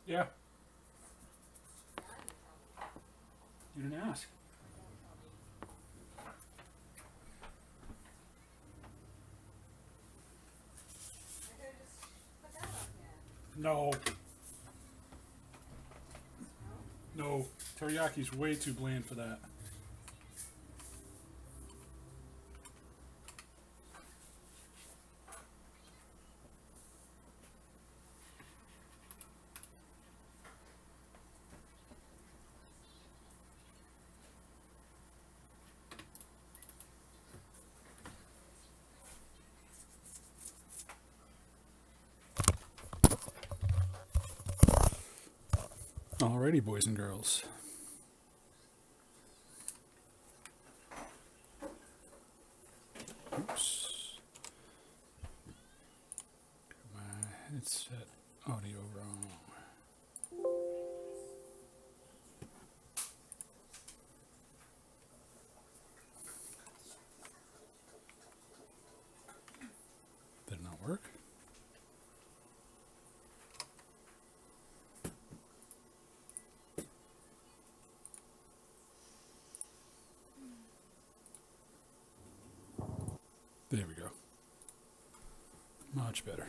Yeah, you didn't ask. No, no. Teriyaki's way too bland for that. Alrighty, boys and girls. Oops. My headset audio wrong. Did it not work? There we go. Much better.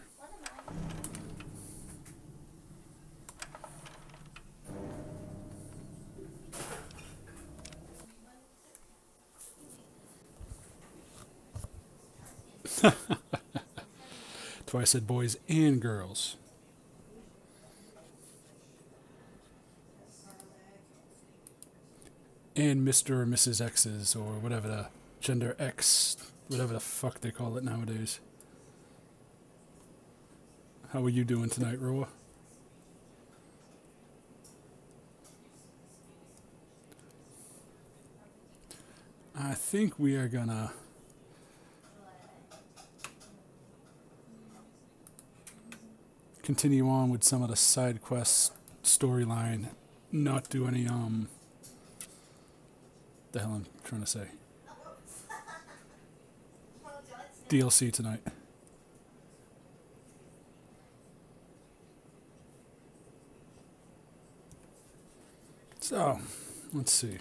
That's why I said boys and girls. And Mr. or Mrs. X's or whatever the gender X, whatever the fuck they call it nowadays. How are you doing tonight, Roa? I think we are gonna continue on with some of the side quests storyline. Not do any the hell I'm trying to say. DLC tonight. So, let's see.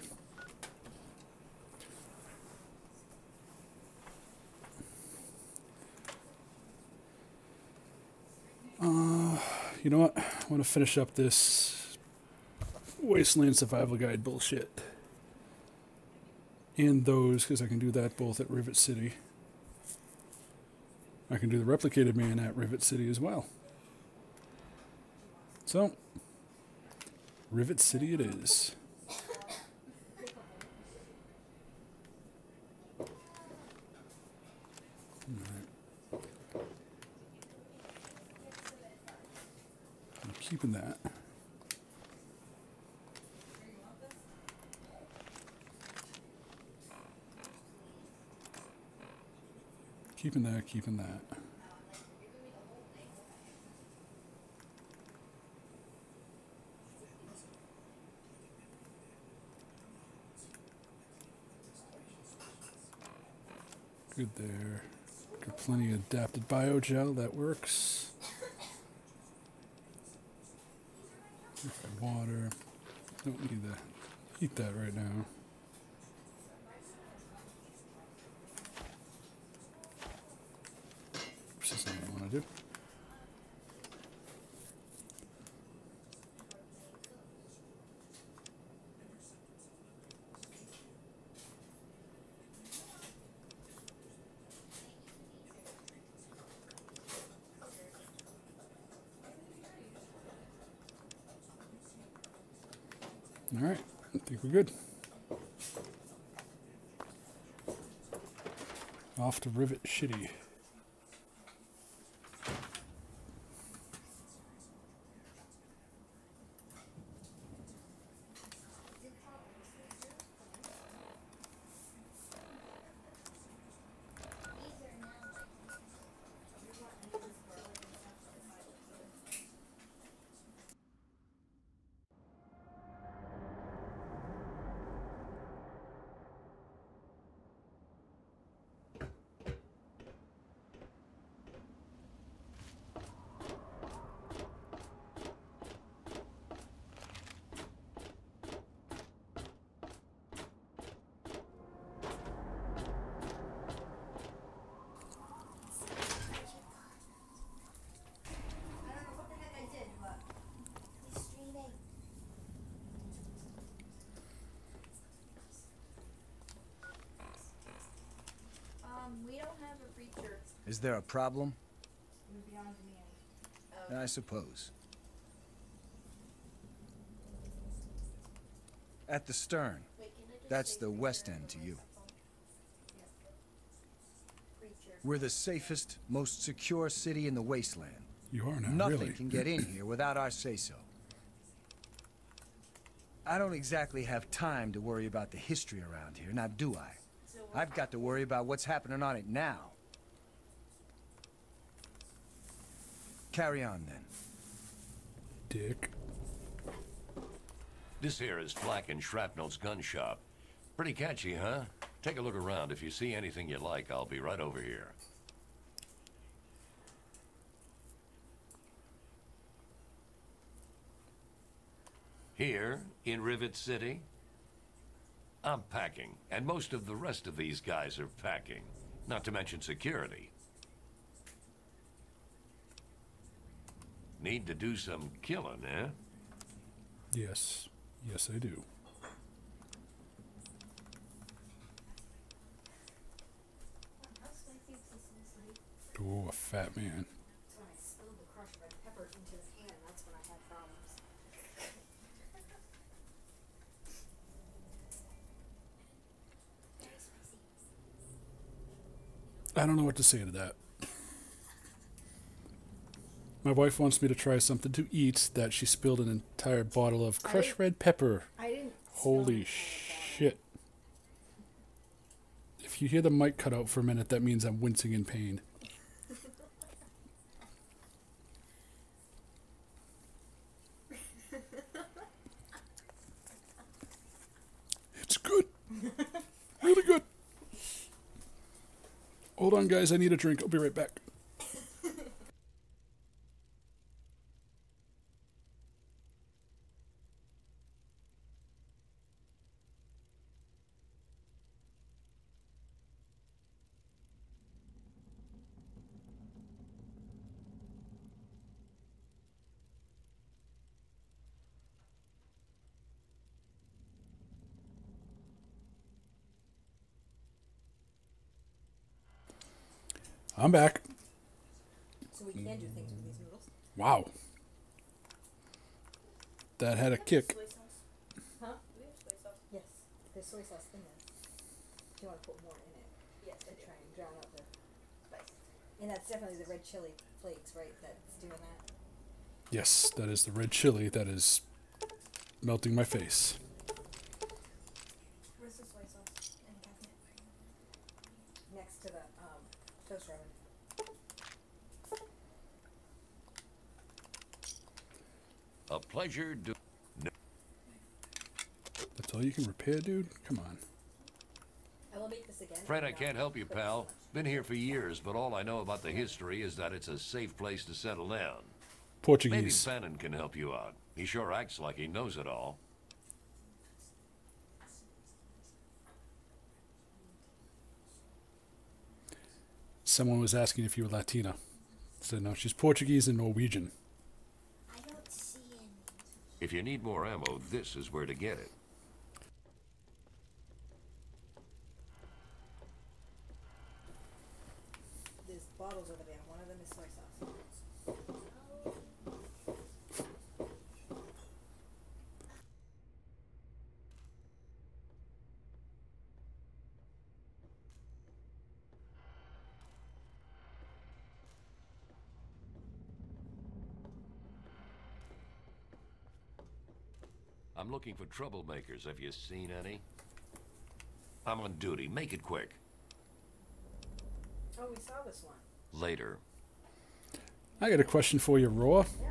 You know what? I want to finish up this Wasteland Survival Guide bullshit. And those, because I can do that both at Rivet City. I can do the Replicated Man at Rivet City as well. So, Rivet City it is. I'm keeping that. Keeping that, keeping that. Good there. Got plenty of adapted biogel, that works. Water. Don't need to heat that right now. This is what I want to do. All right, I think we're good. Off to Rivet Shitty. Is there a problem? I suppose. At the stern. That's the West End to you. We're the safest, most secure city in the wasteland. You are now, Nothing really. can get in here without our say-so. I don't exactly have time to worry about the history around here, now do I? I've got to worry about what's happening on it now. Carry on, then. Dick. This here is Flack and Shrapnel's gun shop. Pretty catchy, huh? Take a look around. If you see anything you like, I'll be right over here. Here, in Rivet City, I'm packing, and most of the rest of these guys are packing. Not to mention security. Need to do some killing, eh? Yes. Yes, I do. Oh, a fat man. That's when I spilled the crushed red pepper into his hand. That's when I had problems. I don't know what to say to that. My wife wants me to try something to eat that she spilled an entire bottle of crushed red pepper. I didn't. Holy shit. If you hear the mic cut out for a minute, that means I'm wincing in pain. It's good. Really good. Hold on, guys. I need a drink. I'll be right back. I'm back. So we can do things with these noodles. Wow. That had a kick. Soy sauce? Huh? Do we have soy sauce? Yes. There's soy sauce in there. Do you want to put more in it? Yes. To try and drown out the spice. And that's definitely the red chili flakes, right? That's doing that. Yes, that is the red chili that is melting my face. Where's the soy sauce in the cabinet? Next to the toast oven. A pleasure do... That's all you can repair, dude? Come on. I will make this again. Afraid I can't help you, pal. Been here for years, but all I know about the history is that it's a safe place to settle down. Maybe Portuguese. Bannon can help you out. He sure acts like he knows it all. Someone was asking if you were Latina. I said no, she's Portuguese and Norwegian. I don't see any. If you need more ammo, this is where to get it. There's bottles over there. One of them is soy sauce. I'm looking for troublemakers. Have you seen any? I'm on duty. Make it quick. Oh, we saw this one. Later. I got a question for you, Roa. Yeah,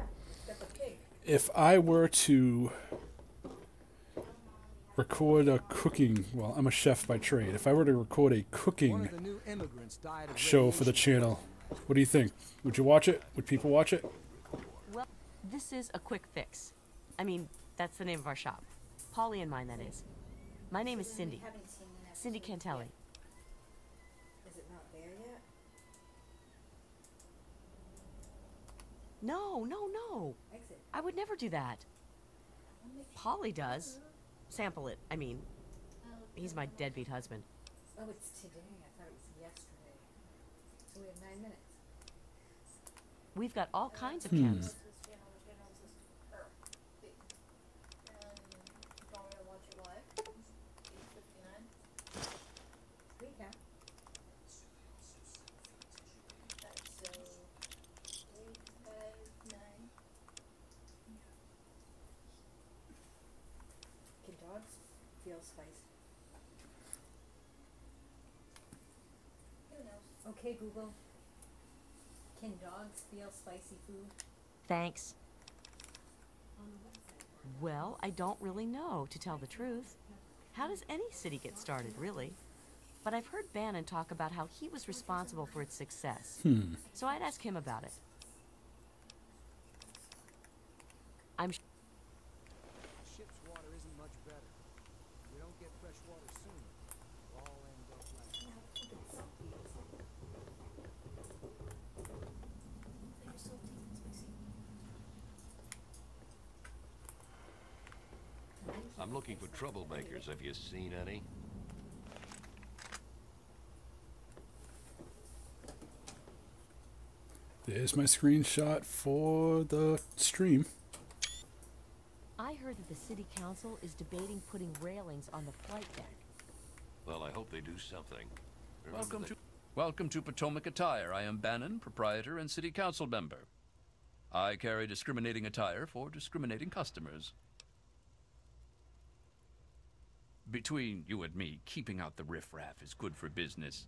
got the pig. If I were to record a cooking, well, I'm a chef by trade. If I were to record a One cooking of the new immigrants died of show for the radiation. channel, what do you think? Would you watch it? Would people watch it? Well, this is a quick fix. I mean, that's the name of our shop. Polly and mine, that is. My name is Cindy. Haven't seen the next Cindy one Cantelli. yet. Is it not there yet? No, no, no. Exit. I would never do that. Polly does. Sample it, I mean. He's my deadbeat husband. Oh, it's today. I thought it was yesterday. So we have 9 minutes. We've got all kinds of chems. Recap. Can dogs feel spice? Okay, Google. Can dogs feel spicy food? Thanks. Well, I don't really know, to tell the truth. How does any city get started, really? But I've heard Bannon talk about how he was responsible for its success. So I'd ask him about it. I'm Ship's water isn't much better. If we don't get fresh water soon, we'll all end up like... I'm looking for troublemakers. Have you seen any? There's my screenshot for the stream. I heard that the city council is debating putting railings on the flight deck. Well, I hope they do something. Remember Welcome to Potomac Attire. I am Bannon, proprietor and city council member. I carry discriminating attire for discriminating customers. Between you and me, keeping out the riffraff is good for business.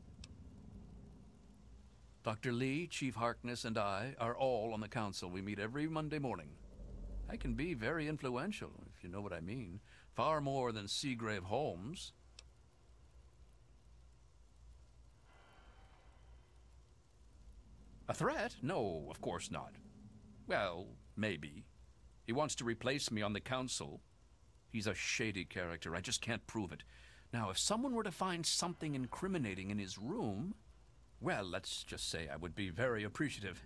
Dr. Lee, Chief Harkness, and I are all on the council. We meet every Monday morning. I can be very influential, if you know what I mean. Far more than Seagrave Holmes. A threat? No, of course not. Well, maybe. He wants to replace me on the council. He's a shady character. I just can't prove it. Now, if someone were to find something incriminating in his room, well, let's just say I would be very appreciative.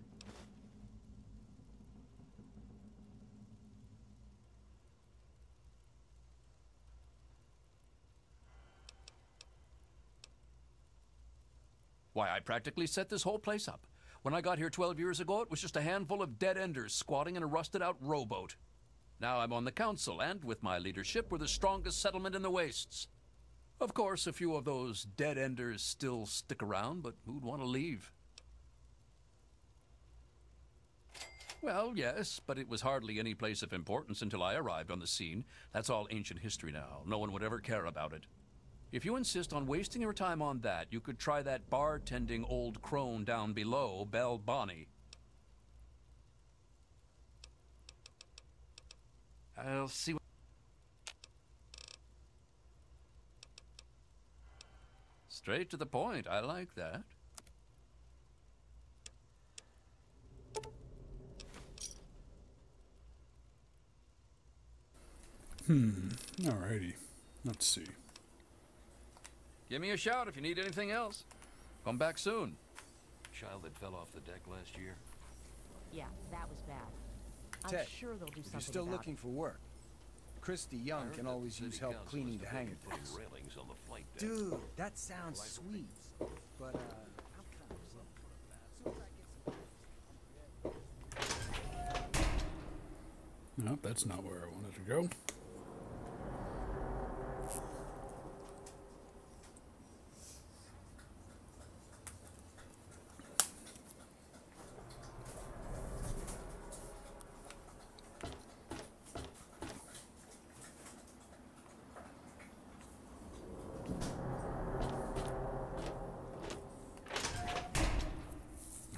Why, I practically set this whole place up. When I got here 12 years ago, it was just a handful of dead-enders squatting in a rusted-out rowboat. Now I'm on the council, and with my leadership, we're the strongest settlement in the wastes. Of course, a few of those dead-enders still stick around, but who'd want to leave? Well, yes, but it was hardly any place of importance until I arrived on the scene. That's all ancient history now. No one would ever care about it. If you insist on wasting your time on that, you could try that bartending old crone down below, Belle Bonnie. I'll see what... Straight to the point. I like that. Alrighty. Let's see. Give me a shout if you need anything else. Come back soon. child that fell off the deck last year? Yeah, that was bad. I'm Ted, sure they'll do if something you're still about looking for work, Christy I Young heard can that always the use city help council cleaning is the debating hangar putting decks. railings on the flight deck. Dude, that sounds sweet. But, I'm kind of resentful of that. Soon as I get some... Nope, that's not where I wanted to go.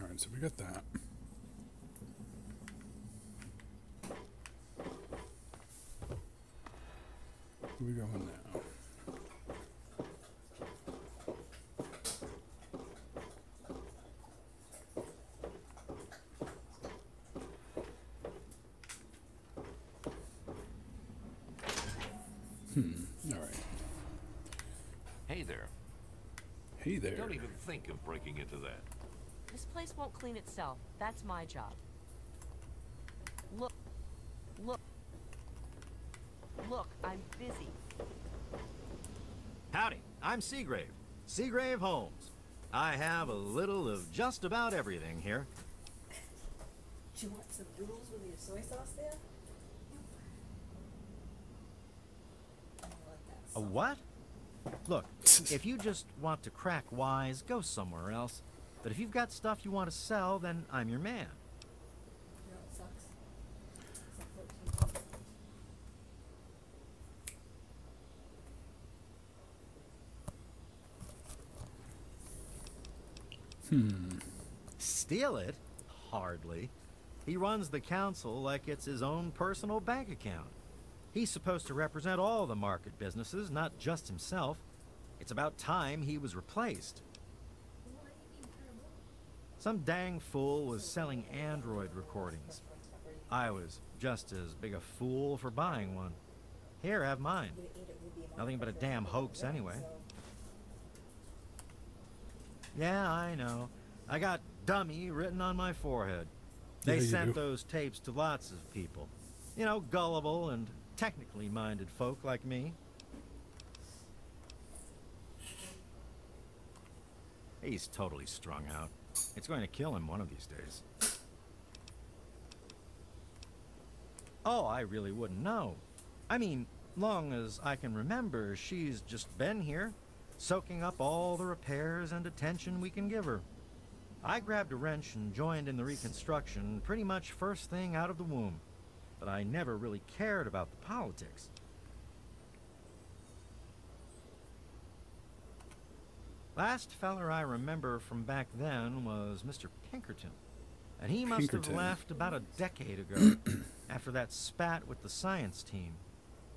Alright, so we got that. Where we going now? Alright. Hey there. Hey there. Don't even think of breaking into that. This place won't clean itself. That's my job. Look. Look. Look, I'm busy. Howdy, I'm Seagrave. Seagrave Holmes. I have a little of just about everything here. Do you want some noodles with your soy sauce there? I like that A sauce. what? Look, if you just want to crack wise, go somewhere else. But if you've got stuff you want to sell, then I'm your man. You know what sucks? It's like 13 Steal it? Hardly. He runs the council like it's his own personal bank account. He's supposed to represent all the market businesses, not just himself. It's about time he was replaced. Some dang fool was selling Android recordings. I was just as big a fool for buying one. Here, have mine. Nothing but a damn hoax anyway. Yeah, I know. I got dummy written on my forehead. They Yeah, you sent do. those tapes to lots of people. You know, gullible and technically minded folk like me. He's totally strung out. It's going to kill him one of these days. Oh, I really wouldn't know. I mean, long as I can remember, she's just been here, soaking up all the repairs and attention we can give her. I grabbed a wrench and joined in the reconstruction pretty much first thing out of the womb, but I never really cared about the politics. Last feller I remember from back then was Mr. Pinkerton, and he must have Pinkerton. left about a decade ago after that spat with the science team.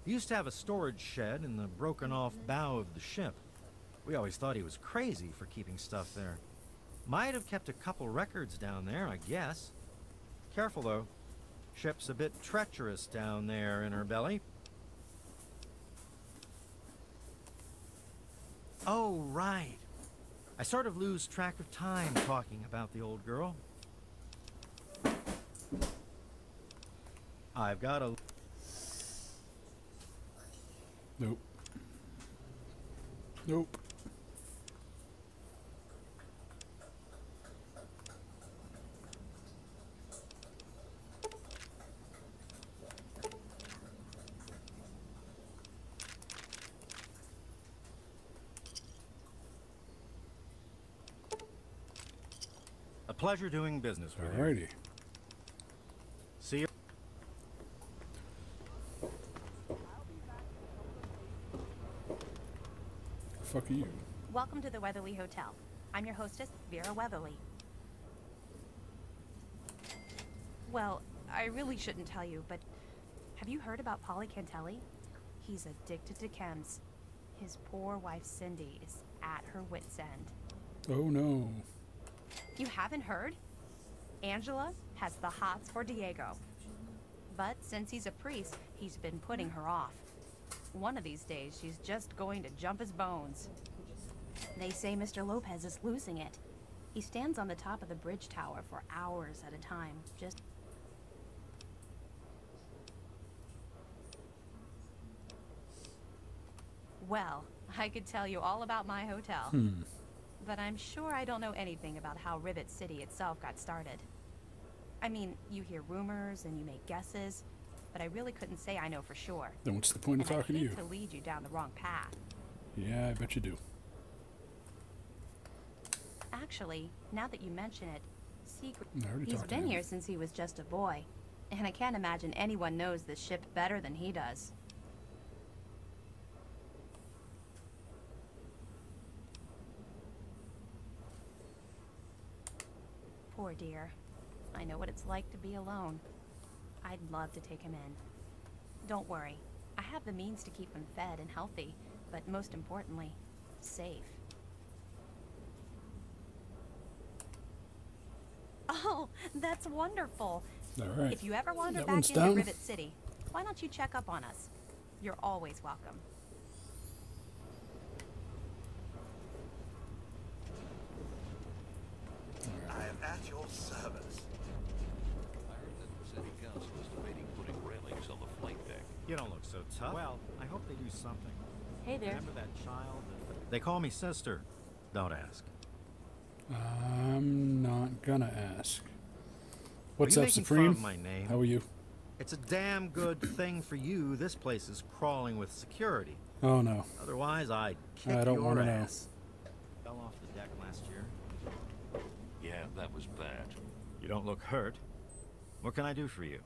He used to have a storage shed in the broken-off bow of the ship. We always thought he was crazy for keeping stuff there. Might have kept a couple records down there, I guess. Careful, though. Ship's a bit treacherous down there in her belly. Oh, right. I sort of lose track of time talking about the old girl. I've got a... Nope. Nope. A pleasure doing business with you. Alrighty. See you. Fuck are you? Welcome to the Weatherly Hotel. I'm your hostess, Vera Weatherly. Well, I really shouldn't tell you, but have you heard about Polly Cantelli? He's addicted to chems. His poor wife, Cindy, is at her wit's end. Oh no. You haven't heard? Angela has the hots for Diego. But since he's a priest, he's been putting her off. One of these days, she's just going to jump his bones. They say Mr. Lopez is losing it. He stands on the top of the bridge tower for hours at a time, just... Well, I could tell you all about my hotel. But I'm sure I don't know anything about how Rivet City itself got started. I mean, you hear rumors and you make guesses, but I really couldn't say I know for sure. Then what's the point of And talking I to hate you? to lead you down the wrong path. Yeah, I bet you do. Actually, now that you mention it, Secret... I already He's talked to been him. here since he was just a boy, and I can't imagine anyone knows this ship better than he does. Poor dear. I know what it's like to be alone. I'd love to take him in. Don't worry. I have the means to keep him fed and healthy, but most importantly, safe. Oh, that's wonderful. Alright. If you ever wander That back one's into down. Rivet City, why don't you check up on us? You're always welcome. I am at your service. I heard that the city council is debating putting railings on the flight deck. You don't look so tough. Well, I hope they do something. Hey there. Remember that child? They call me sister. Don't ask. I'm not gonna ask. What's Are you up, making Supreme? fun of my name? How are you? It's a damn good thing for you this place is crawling with security. Oh no. Otherwise, I'd kick I don't your wanna know. ass. Fell off the deck last year. Yeah, that was bad. You don't look hurt. What can I do for you?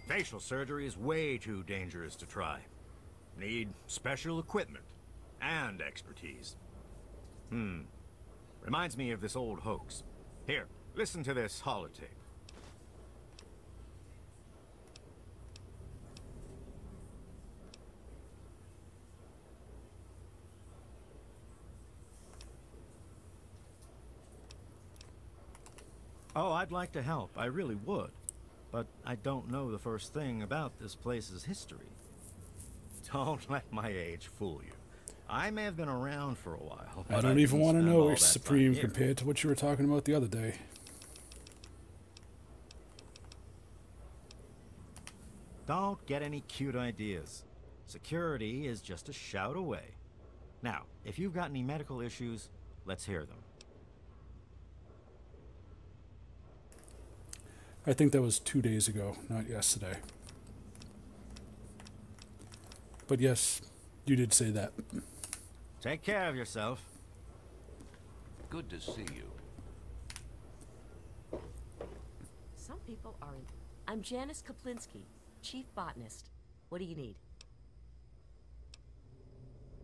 Facial surgery is way too dangerous to try. Need special equipment and expertise. Reminds me of this old hoax. Here, listen to this holotape. Oh, I'd like to help. I really would. But I don't know the first thing about this place's history. Don't let my age fool you. I may have been around for a while. I but don't even didn't want to spend know, all that Supreme, time here. compared to what you were talking about the other day. Don't get any cute ideas. Security is just a shout away. Now, if you've got any medical issues, let's hear them. I think that was 2 days ago, not yesterday. But yes, you did say that. Take care of yourself. Good to see you. Some people aren't. I'm Janice Kaplinski, chief botanist. What do you need?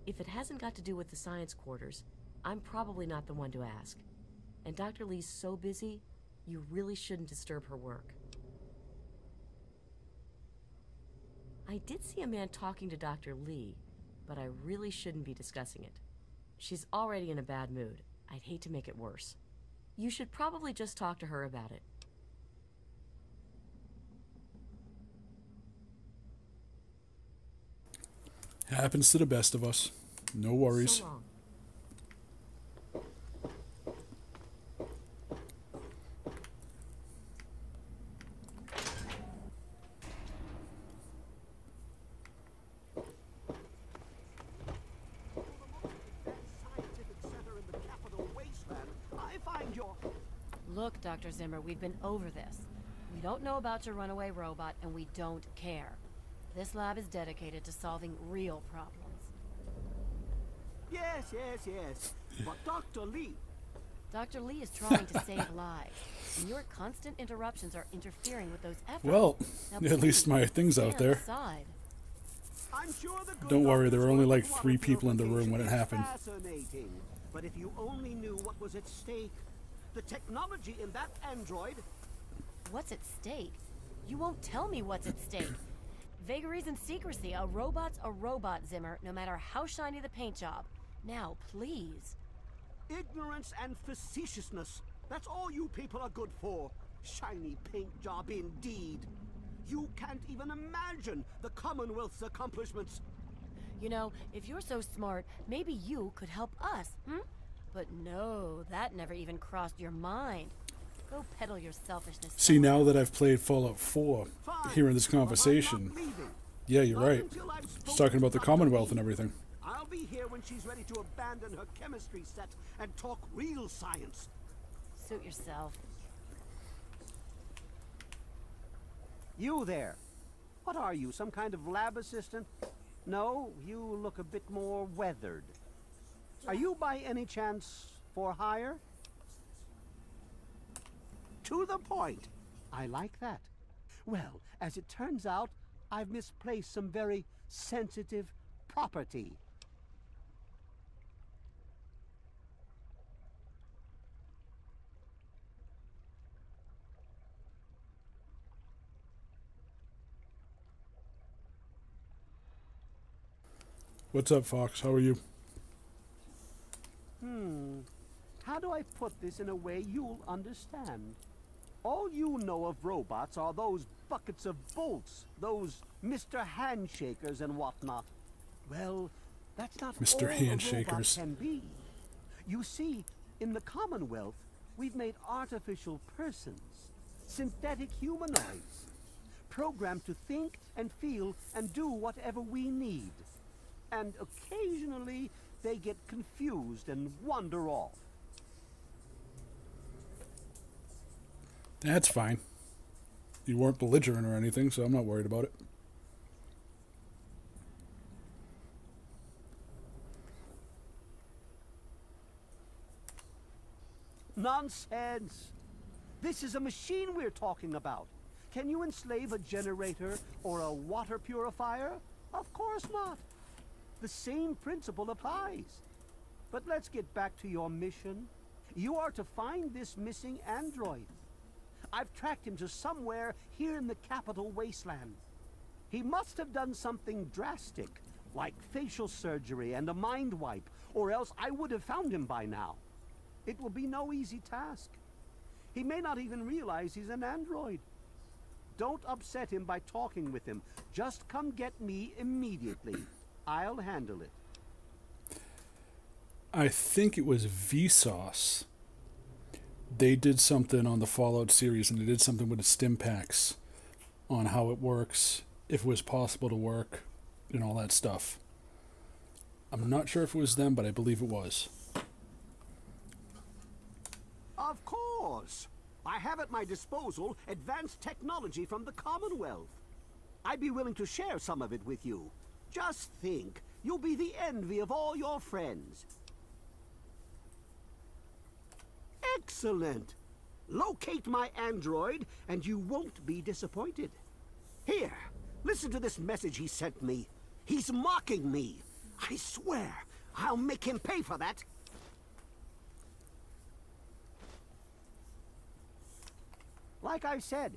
If it hasn't got to do with the science quarters, I'm probably not the one to ask. And Dr. Lee's so busy, you really shouldn't disturb her work. I did see a man talking to Dr. Lee, but I really shouldn't be discussing it. She's already in a bad mood. I'd hate to make it worse. You should probably just talk to her about it. Happens to the best of us. No worries. So long. Look, Dr. Zimmer, we've been over this. We don't know about your runaway robot, and we don't care. This lab is dedicated to solving real problems. Yes, yes, yes. But Dr. Lee... Dr. Lee is trying to save lives, and your constant interruptions are interfering with those efforts. Well, Now, at least my thing's out there. Aside. I'm sure the good Don't worry, there were only like doctor's 3 people in the room when it happened. Fascinating. But if you only knew what was at stake, the technology in that android... What's at stake? You won't tell me what's at stake. Vagaries and secrecy. A robot's a robot, Zimmer, no matter how shiny the paint job. Now, please. Ignorance and facetiousness. That's all you people are good for. Shiny paint job indeed. You can't even imagine the Commonwealth's accomplishments. You know, if you're so smart, maybe you could help us, But no, that never even crossed your mind. Go peddle your selfishness. See, now that I've played Fallout 4, hearing this conversation, yeah, you're right. It's talking about the Commonwealth and everything. I'll be here when she's ready to abandon her chemistry set and talk real science. Suit yourself. You there. What are you, some kind of lab assistant? No, you look a bit more weathered. Are you by any chance for hire? To the point. I like that. Well, as it turns out, I've misplaced some very sensitive property. What's up, Fox? How are you? How do I put this in a way you'll understand? All you know of robots are those buckets of bolts, those Mr. Handshakers and whatnot. Well, that's not Mr. all a robot Handshakers. can be. You see, in the Commonwealth, we've made artificial persons, synthetic humanoids, programmed to think and feel and do whatever we need. And occasionally, they get confused and wander off. That's fine. You weren't belligerent or anything, so I'm not worried about it. Nonsense! This is a machine we're talking about. Can you enslave a generator or a water purifier? Of course not. The same principle applies. But let's get back to your mission. You are to find this missing android. I've tracked him to somewhere here in the capital wasteland. He must have done something drastic, like facial surgery and a mind wipe, or else I would have found him by now. It will be no easy task. He may not even realize he's an android. Don't upset him by talking with him. Just come get me immediately. I'll handle it. I think it was Vsauce. They did something on the Fallout series, and they did something with the stim packs on how it works, if it was possible to work, and all that stuff. I'm not sure if it was them, but I believe it was. Of course. I have at my disposal advanced technology from the Commonwealth. I'd be willing to share some of it with you. Just think, you'll be the envy of all your friends. Excellent! Locate my android, and you won't be disappointed. Here, listen to this message he sent me. He's mocking me. I swear, I'll make him pay for that. Like I said,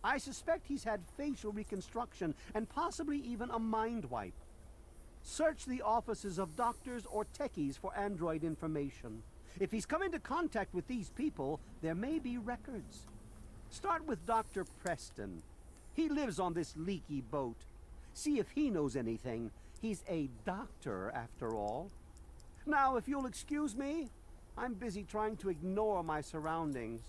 I suspect he's had facial reconstruction and possibly even a mind wipe. Search the offices of doctors or techies for android information. If he's come into contact with these people, there may be records. Start with Dr. Preston. He lives on this leaky boat. See if he knows anything. He's a doctor, after all. Now, if you'll excuse me, I'm busy trying to ignore my surroundings.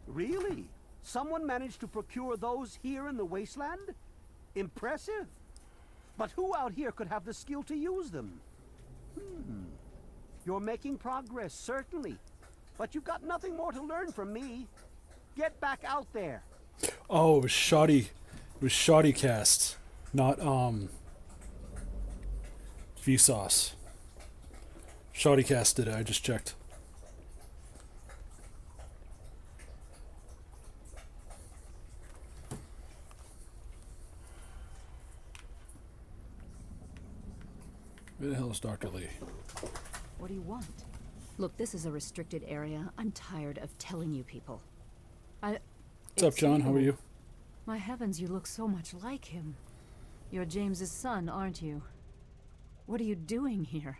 Really? Someone managed to procure those here in the wasteland? Impressive. But who out here could have the skill to use them? You're making progress, certainly. But you've got nothing more to learn from me. Get back out there. Oh, it was shoddy. It was shoddy cast, not Vsauce. Shoddy cast did it. I just checked. Where the hell is Dr. Lee? What do you want? Look, this is a restricted area. I'm tired of telling you people. What's up, John? How are you? My heavens, you look so much like him. You're James's son, aren't you? What are you doing here?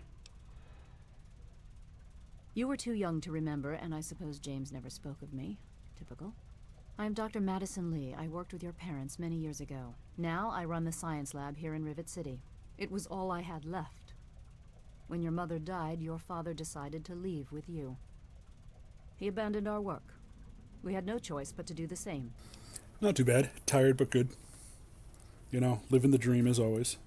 You were too young to remember, and I suppose James never spoke of me. Typical. I'm Dr. Madison Lee. I worked with your parents many years ago. Now I run the science lab here in Rivet City. It was all I had left. When your mother died, your father decided to leave with you. He abandoned our work. We had no choice but to do the same. Not too bad. Tired but good. You know, living the dream as always.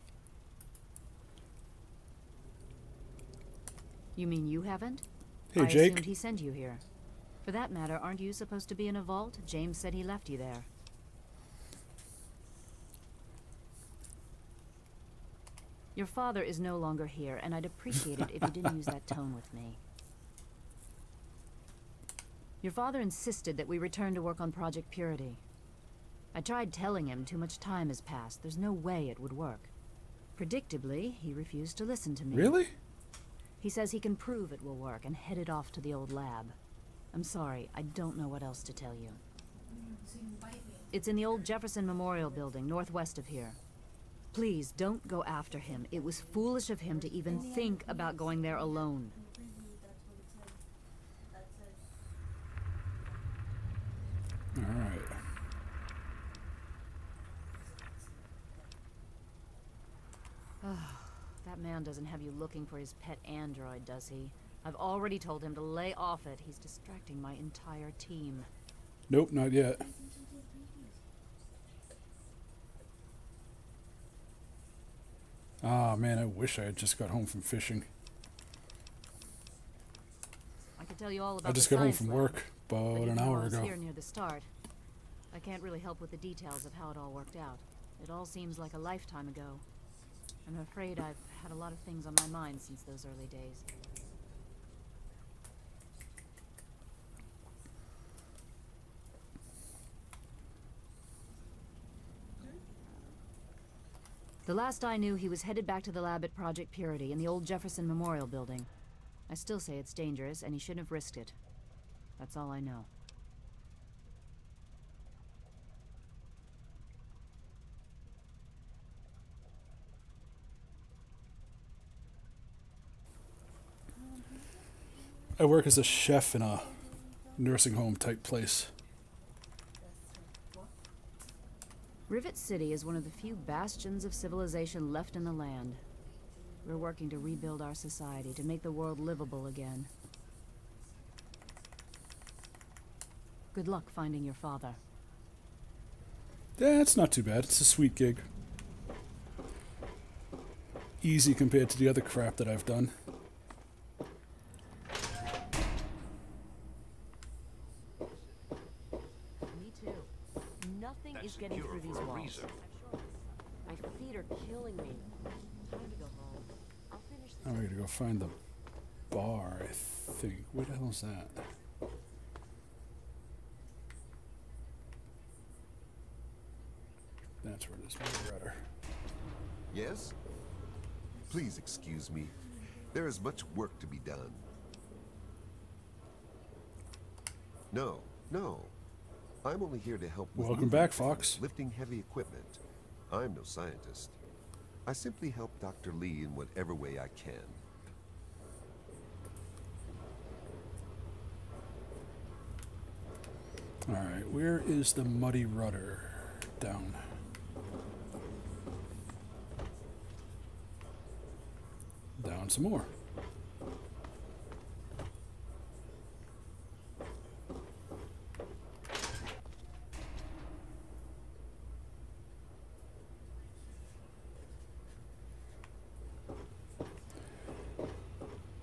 You mean you haven't? Hey, I Jake. assumed he sent you here. For that matter, aren't you supposed to be in a vault? James said he left you there. Your father is no longer here, and I'd appreciate it if you didn't use that tone with me. Your father insisted that we return to work on Project Purity. I tried telling him too much time has passed. There's no way it would work. Predictably, he refused to listen to me. Really? He says he can prove it will work and headed off to the old lab. I'm sorry, I don't know what else to tell you. It's in the old Jefferson Memorial Building, northwest of here. Please, don't go after him. It was foolish of him to even think about going there alone. All right. That man doesn't have you looking for his pet android, does he? I've already told him to lay off it. He's distracting my entire team. Nope, not yet. Ah, man, I wish I had just got home from fishing. I could tell you all about I just the got home science from lab, work but about even an though hour I was ago. here near the start, I can't really help with the details of how it all worked out. It all seems like a lifetime ago. I'm afraid I've had a lot of things on my mind since those early days. The last I knew, he was headed back to the lab at Project Purity in the old Jefferson Memorial Building. I still say it's dangerous, and he shouldn't have risked it. That's all I know. I work as a chef in a nursing home type place. Rivet City is one of the few bastions of civilization left in the land. We're working to rebuild our society, to make the world livable again. Good luck finding your father. Yeah, it's not too bad. It's a sweet gig. Easy compared to the other crap that I've done. Me too. Nothing That's is the getting cure through these for a walls. reason. My feet are killing me. Time to go home. I'll finish this. Now we gotta go find the bar, I think. Where the hell is that? That's where it is. Maybe better. Yes? Please excuse me. There is much work to be done. No, no. I'm only here to help with Welcome moving back, things, Fox. lifting heavy equipment. I'm no scientist. I simply help Dr. Lee in whatever way I can. Alright, where is the muddy rudder? Down. Down some more.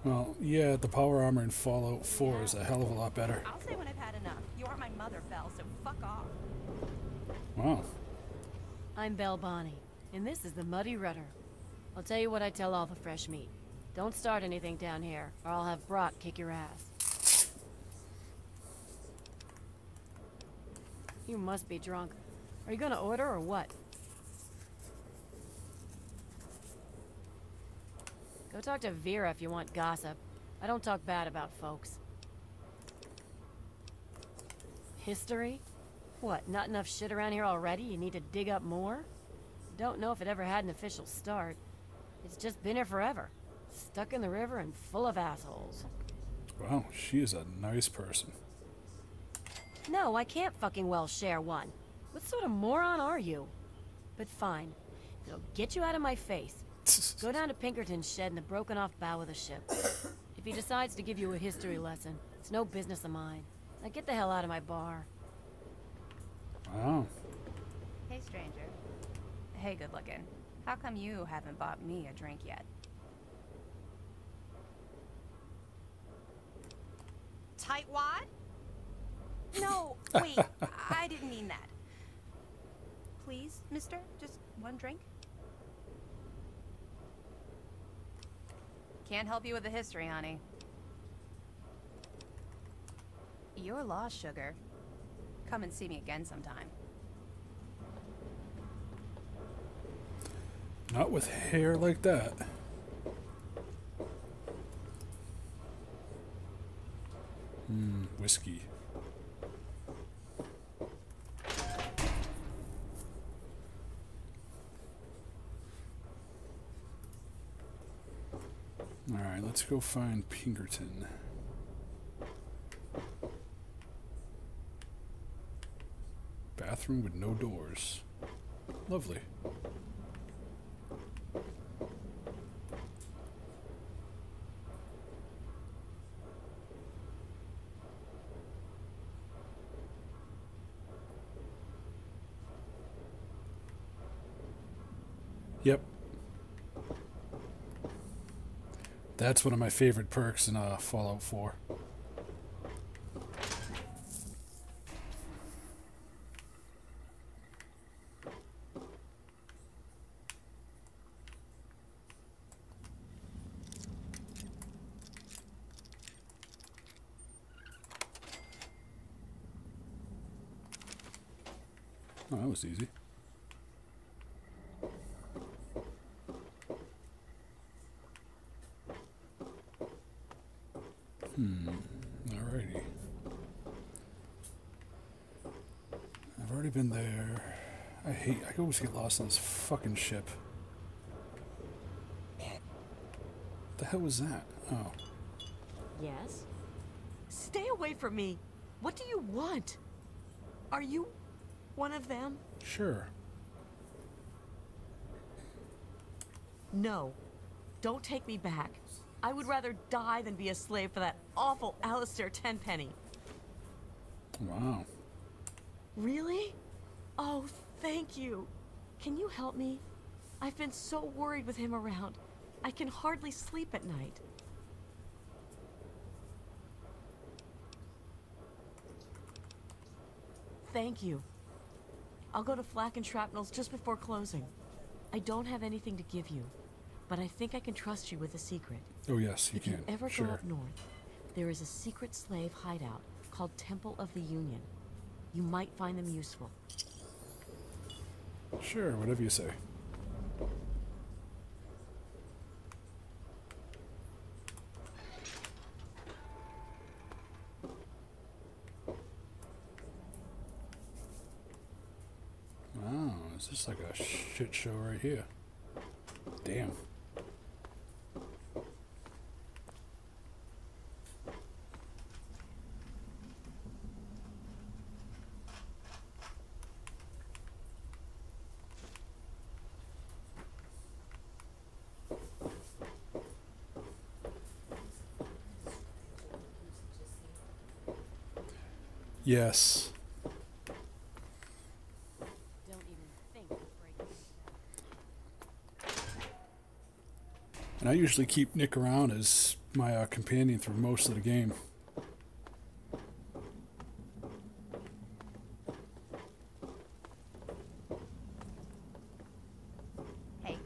Well, yeah, the power armor in Fallout 4 is a hell of a lot better. I'll say when I've had enough. You aren't my mother, Belle, so fuck off. Wow. I'm Belle Bonnie, and this is the Muddy Rudder. I'll tell you what I tell all the fresh meat. Don't start anything down here, or I'll have Brock kick your ass. You must be drunk. Are you gonna order or what? Go talk to Vera if you want gossip. I don't talk bad about folks. History? What, not enough shit around here already? You need to dig up more? Don't know if it ever had an official start. It's just been here forever. Stuck in the river and full of assholes. Wow, she is a nice person. No, I can't fucking well share one. What sort of moron are you? But fine. If it'll get you out of my face, go down to Pinkerton's shed in the broken off bow of the ship. If he decides to give you a history lesson, it's no business of mine. Now get the hell out of my bar. Wow. Hey, stranger. Hey, good looking. How come you haven't bought me a drink yet? Tightwad? No, wait, I didn't mean that. Please, mister, just one drink? Can't help you with the history, honey. You're lost, sugar. Come and see me again sometime. Not with hair like that. Whiskey. Alright, let's go find Pinkerton. Bathroom with no doors. Lovely. Yep. That's one of my favorite perks in Fallout 4. Oh, that was easy. Alrighty. I've already been there. I always get lost on this fucking ship. The hell was that? Oh. Yes? Stay away from me. What do you want? Are you one of them? Sure. No. Don't take me back. I would rather die than be a slave for that awful Alistair Tenpenny. Wow. Really? Oh, thank you. Can you help me? I've been so worried with him around. I can hardly sleep at night. Thank you. I'll go to Flak and Shrapnel's just before closing. I don't have anything to give you, but I think I can trust you with a secret. Oh yes, you can. If you ever Sure. go up north, there is a secret slave hideout called Temple of the Union. You might find them useful. Sure, whatever you say. Wow, is this like a shit show right here? Damn. Yes. Don't even think of breaking it down. And I usually keep Nick around as my companion through most of the game. Hey.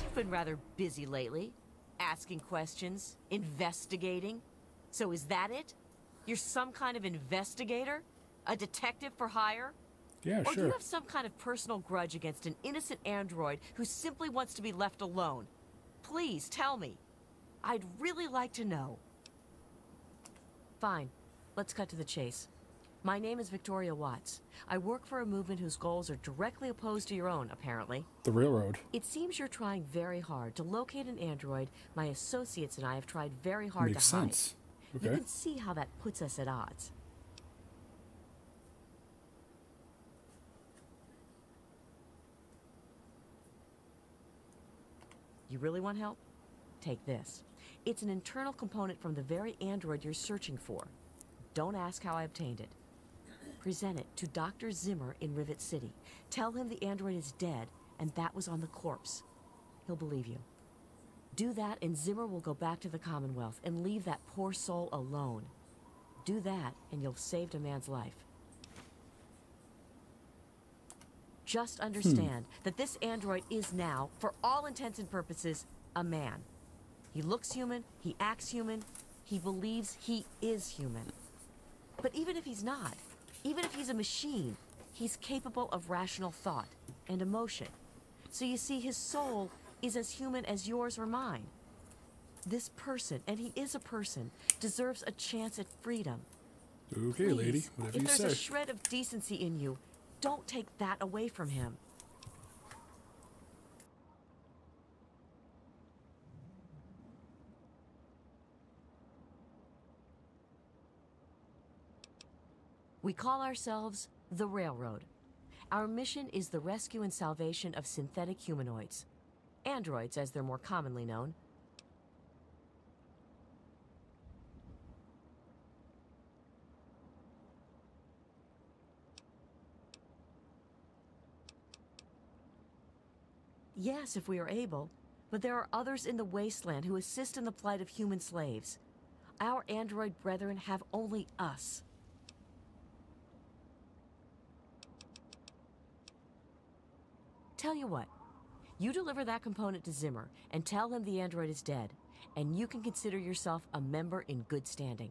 You've been rather busy lately. Asking questions, investigating. So is that it? You're some kind of investigator? A detective for hire? Yeah, Or do sure. you have some kind of personal grudge against an innocent android who simply wants to be left alone? Please tell me. I'd really like to know. Fine. Let's cut to the chase. My name is Victoria Watts. I work for a movement whose goals are directly opposed to your own, apparently. The railroad. It seems you're trying very hard to locate an android my associates and I have tried very hard Makes to hide. sense. You Okay. can see how that puts us at odds. You really want help? Take this. It's an internal component from the very android you're searching for. Don't ask how I obtained it. Present it to Dr. Zimmer in Rivet City. Tell him the android is dead, and that was on the corpse. He'll believe you. Do that, and Zimmer will go back to the Commonwealth and leave that poor soul alone. Do that, and you'll have saved a man's life. Just understand that this android is now, for all intents and purposes, a man. He looks human, he acts human, he believes he is human. But even if he's not, even if he's a machine, he's capable of rational thought and emotion. So you see, his soul is as human as yours or mine. This person, and he is a person, deserves a chance at freedom. Okay, Please, lady, whatever if you there's say. a shred of decency in you, don't take that away from him. We call ourselves the Railroad. Our mission is the rescue and salvation of synthetic humanoids. Androids, as they're more commonly known. Yes, if we are able. But there are others in the wasteland who assist in the plight of human slaves. Our android brethren have only us. Tell you what, you deliver that component to Zimmer and tell him the android is dead, and you can consider yourself a member in good standing.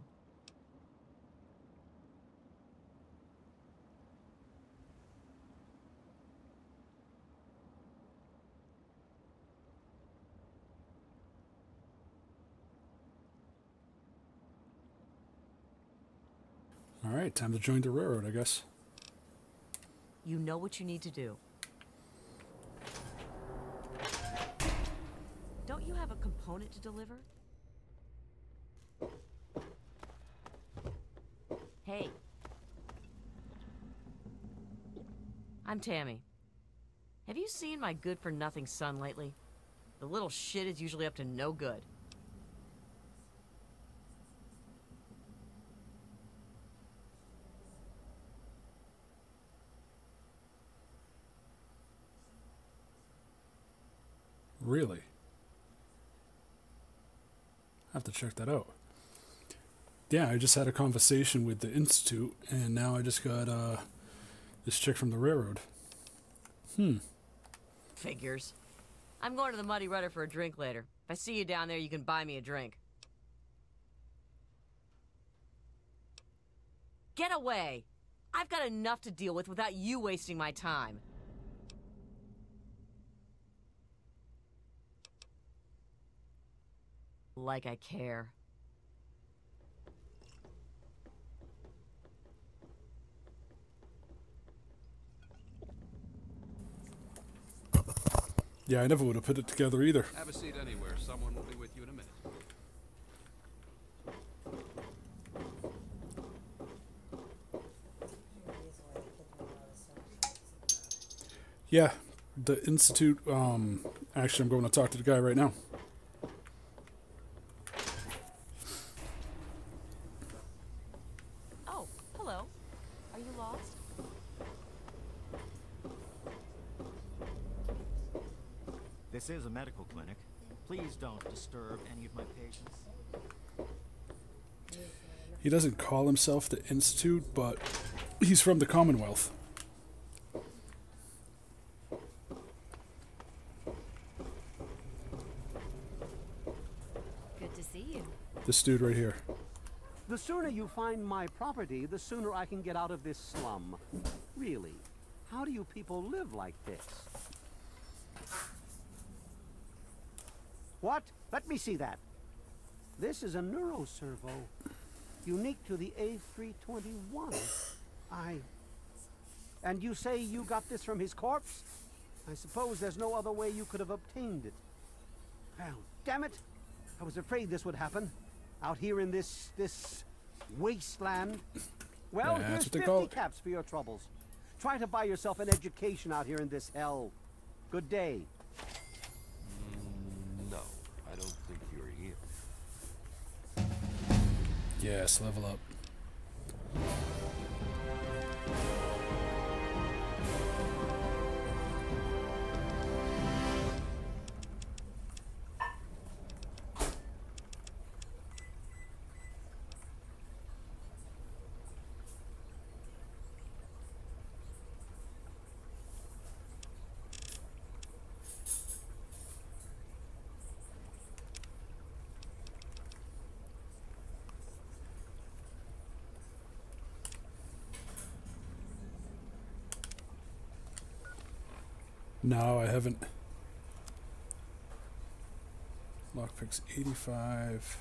All right, time to join the railroad, I guess. You know what you need to do. Don't you have a component to deliver? Hey. I'm Tammy. Have you seen my good-for-nothing son lately? The little shit is usually up to no good. Really? I have to check that out. Yeah, I just had a conversation with the Institute, and now I just got this chick from the railroad. Figures. I'm going to the Muddy Rudder for a drink later. If I see you down there, you can buy me a drink. Get away! I've got enough to deal with without you wasting my time. Like I care. Yeah, I never would have put it together either. Have a seat anywhere. Someone will be with you in a minute. Yeah, the Institute, actually I'm going to talk to the guy right now. Oh, hello. Are you lost? This is a medical clinic. Please don't disturb any of my patients. He doesn't call himself the Institute, but he's from the Commonwealth. Good to see you. This dude right here. The sooner you find my property, the sooner I can get out of this slum. Really, how do you people live like this? What? Let me see that. This is a neuroservo. Unique to the A321. And you say you got this from his corpse? I suppose there's no other way you could have obtained it. Well, damn it. I was afraid this would happen. Out here in this wasteland. Well, Yeah, here's that's what they 50 call it. caps for your troubles. Try to buy yourself an education out here in this hell. Good day. No, I don't think you're here. Yes, level up. No, I haven't. Lockpick's 85.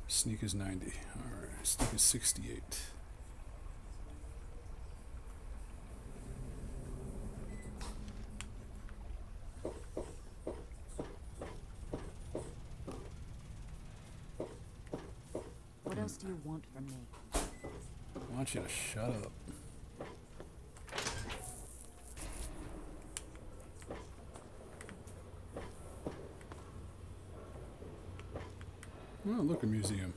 Sneak is 90. Alright, sneak is 68. What else do you want from me? I want you to shut up. Oh, look, a museum.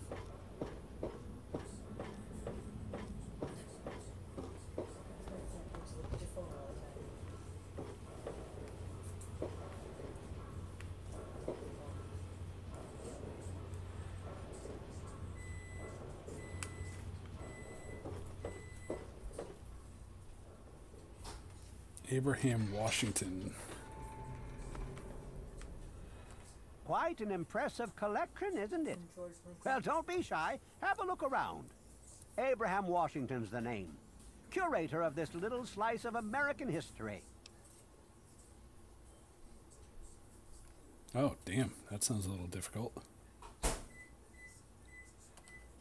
Abraham Washington. Quite an impressive collection, isn't it? Well, don't be shy. Have a look around. Abraham Washington's the name. Curator of this little slice of American history. Oh, damn. That sounds a little difficult.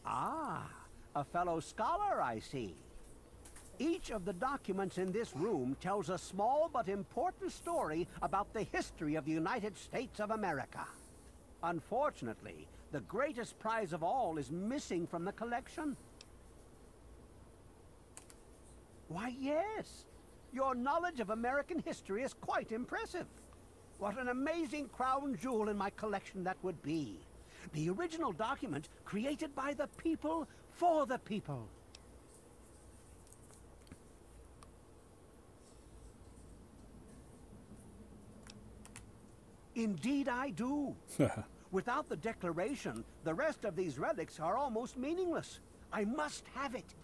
Ah, a fellow scholar, I see. Each of the documents in this room tells a small but important story about the history of the United States of America. Unfortunately, the greatest prize of all is missing from the collection. Why, yes. Your knowledge of American history is quite impressive. What an amazing crown jewel in my collection that would be. The original document created by the people for the people. Indeed I do. Without the Declaration, the rest of these relics are almost meaningless. I must have it.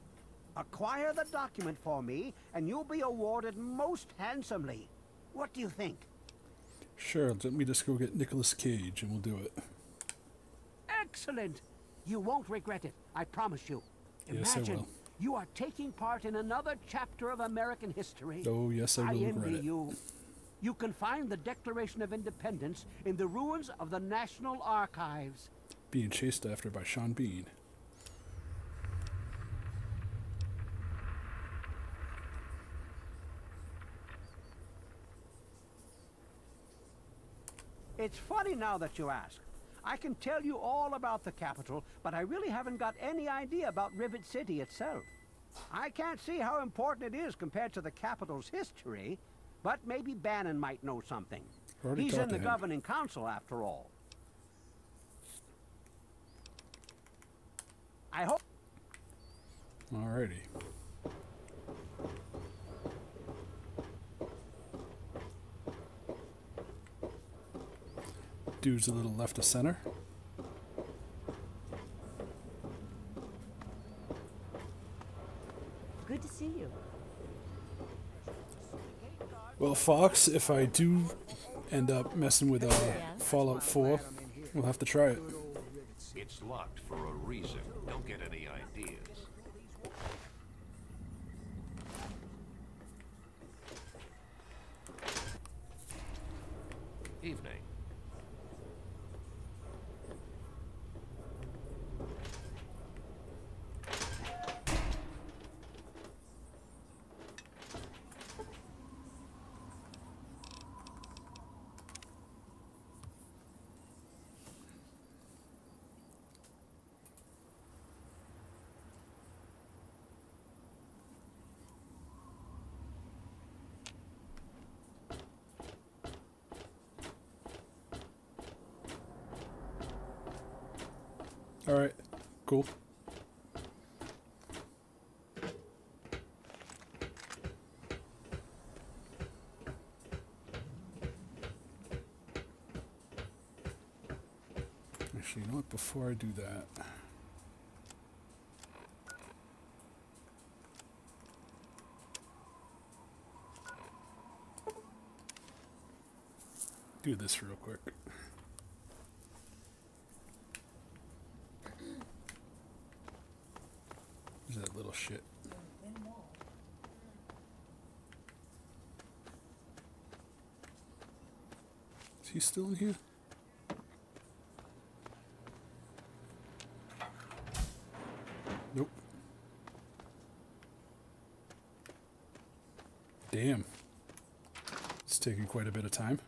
Acquire the document for me, and you'll be awarded most handsomely. What do you think? Sure, let me just go get Nicolas Cage and we'll do it. Excellent! You won't regret it, I promise you. Yes, I Imagine, will. you are taking part in another chapter of American history. Oh, yes, I will regret envy it. you. You can find the Declaration of Independence in the ruins of the National Archives. Being chased after by Sean Bean. It's funny now that you ask. I can tell you all about the capital, but I really haven't got any idea about Rivet City itself. I can't see how important it is compared to the capital's history, but maybe Bannon might know something. Already He's talked in to the him. governing council, after all. I hope... Alrighty. Dude's a little left of center. Good to see you. Well, Fox, if I do end up messing with Fallout 4, we'll have to try it. It's locked for a reason. Don't get any ideas. Evening. Alright, cool. Actually, you know what? Before I do that... do this real quick. Where's that little shit? Is he still in here? Nope. Damn. It's taking quite a bit of time.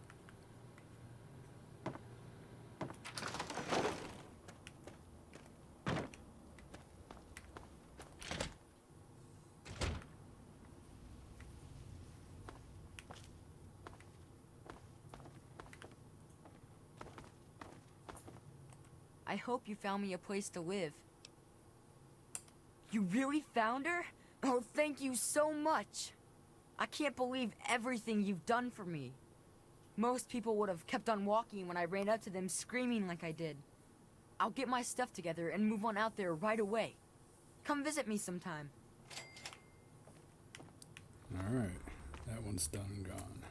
I hope you found me a place to live. You really found her? Oh, thank you so much. I can't believe everything you've done for me. Most people would have kept on walking when I ran up to them screaming like I did. I'll get my stuff together and move on out there right away. Come visit me sometime. Alright. That one's done and gone.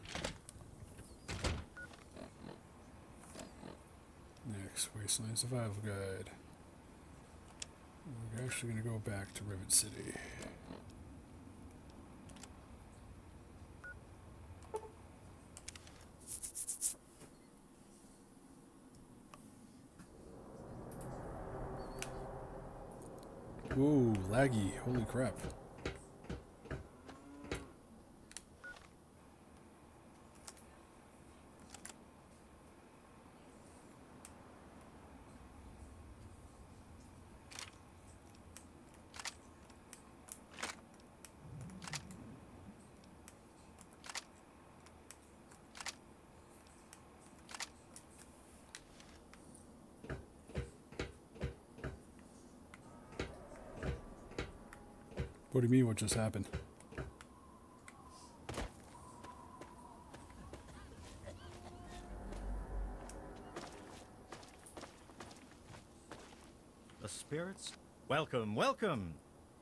Next, Wasteland Survival Guide. We're actually going to go back to Rivet City. Ooh, laggy. Holy crap. What do you mean, what just happened? The spirits? Welcome, welcome!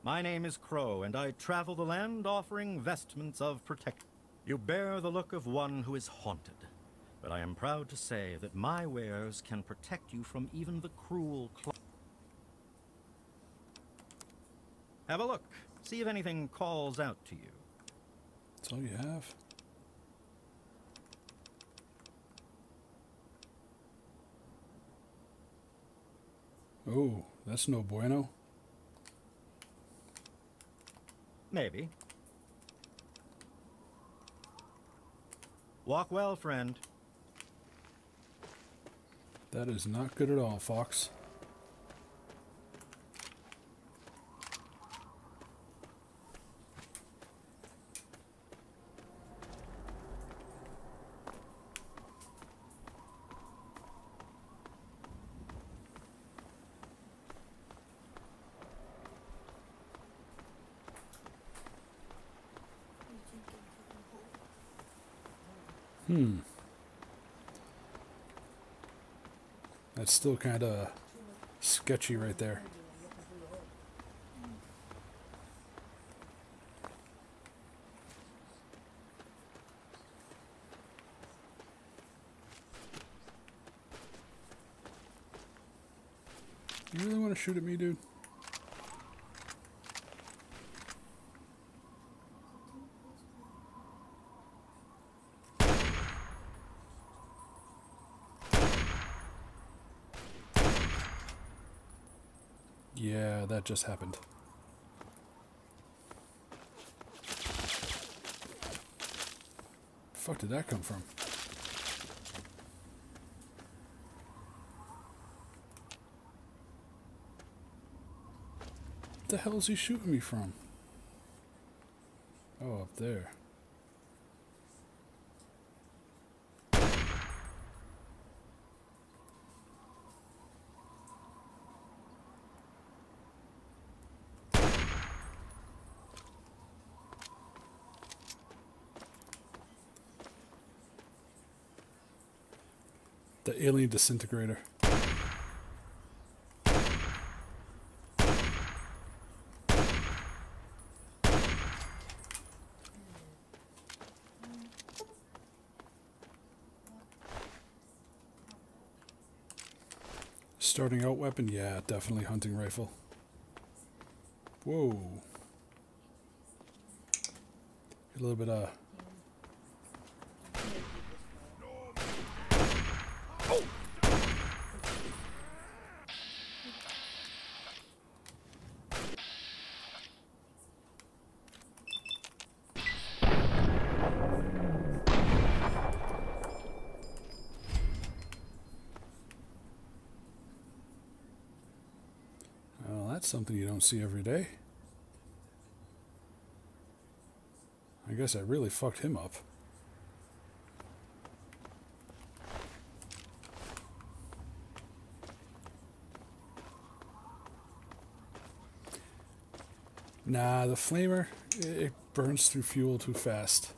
My name is Crow, and I travel the land offering vestments of protection. You bear the look of one who is haunted, but I am proud to say that my wares can protect you from even the cruel Have a look. See if anything calls out to you. That's all you have? Oh, that's no bueno. Maybe. Walk well, friend. That is not good at all, Fox. That's still kind of sketchy right there. You really want to shoot at me, dude? Yeah, that just happened. Fuck did that come from? What the hell is he shooting me from? Oh, up there. The alien disintegrator. Starting out weapon? Yeah, definitely hunting rifle. Whoa. A little bit of... something you don't see every day. I guess I really fucked him up. Nah, the flamer, it burns through fuel too fast.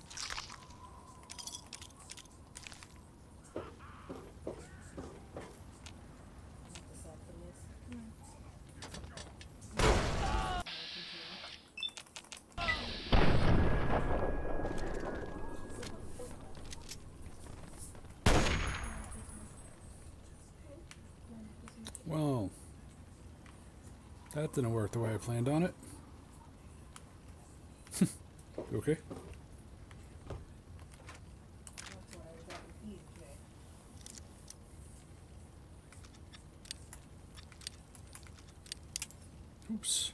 That didn't work the way I planned on it. Okay. Oops.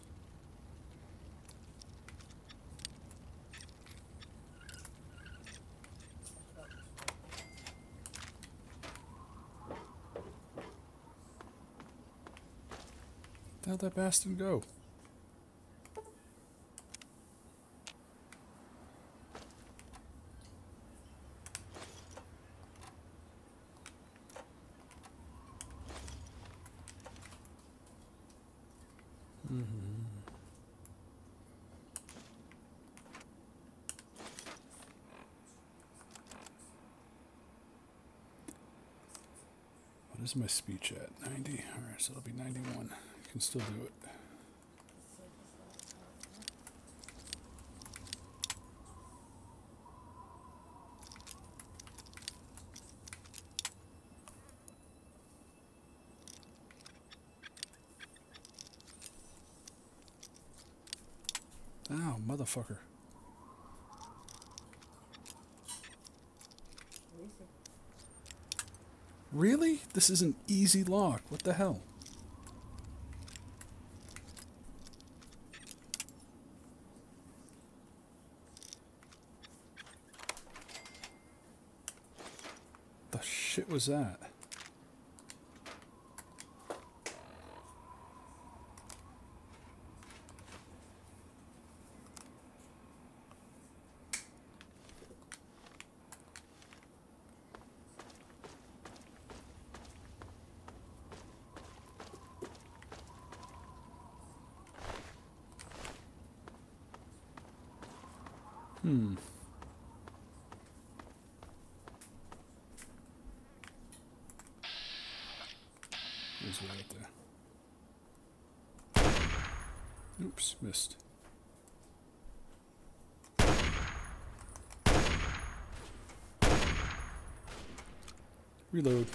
How'd that bastard go? What is my speech at? 90? Alright, so it'll be 91. I can still do it. Ow, motherfucker. Really? This is an easy lock. What the hell? The shit was that? There's one right there. Oops, missed. Reload.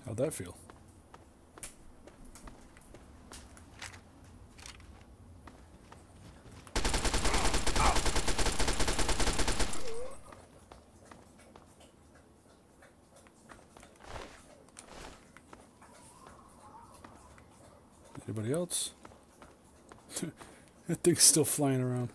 How'd that feel? Anybody else? That thing's still flying around.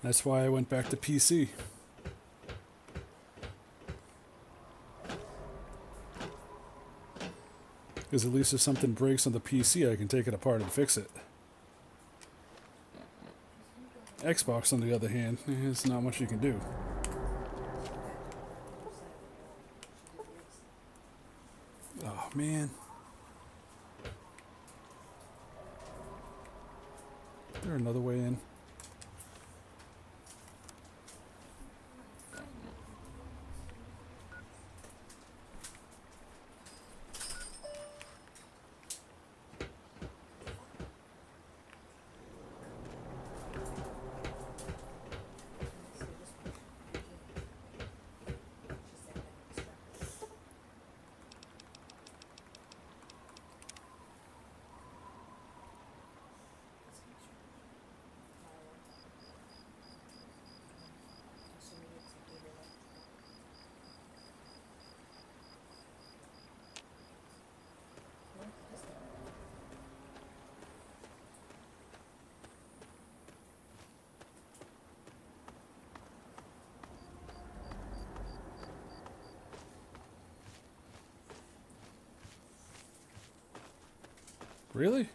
That's why I went back to PC. Because at least if something breaks on the PC, I can take it apart and fix it. Xbox, on the other hand, there's not much you can do. Oh, man. Is there another way in? Really?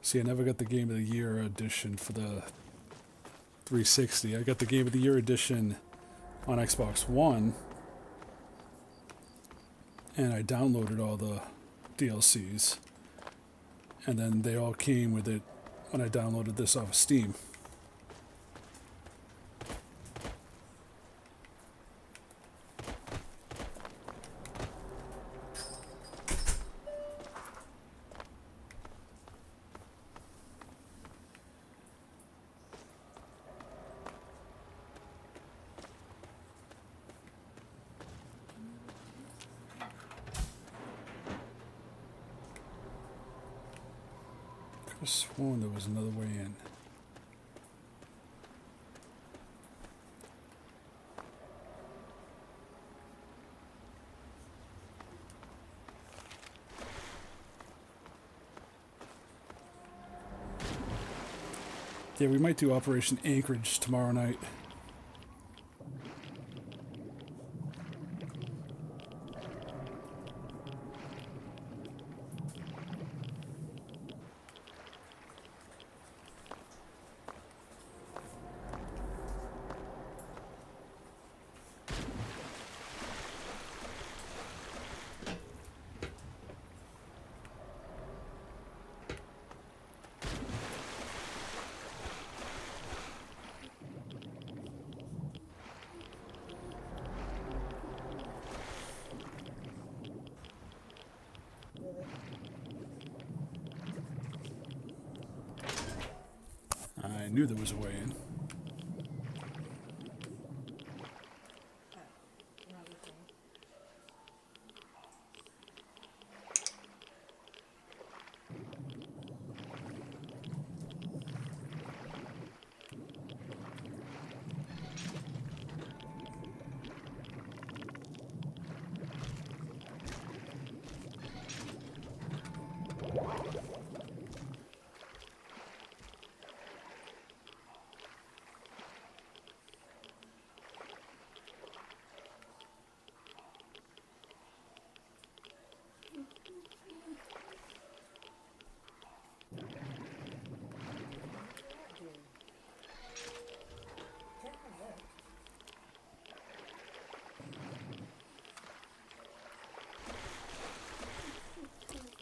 See, I never got the Game of the Year edition for the 360. I got the Game of the Year edition on Xbox One, and I downloaded all the DLCs, and then they all came with it when I downloaded this off of Steam. I could have sworn there was another way in. Yeah, we might do Operation Anchorage tomorrow night. I knew there was a way in.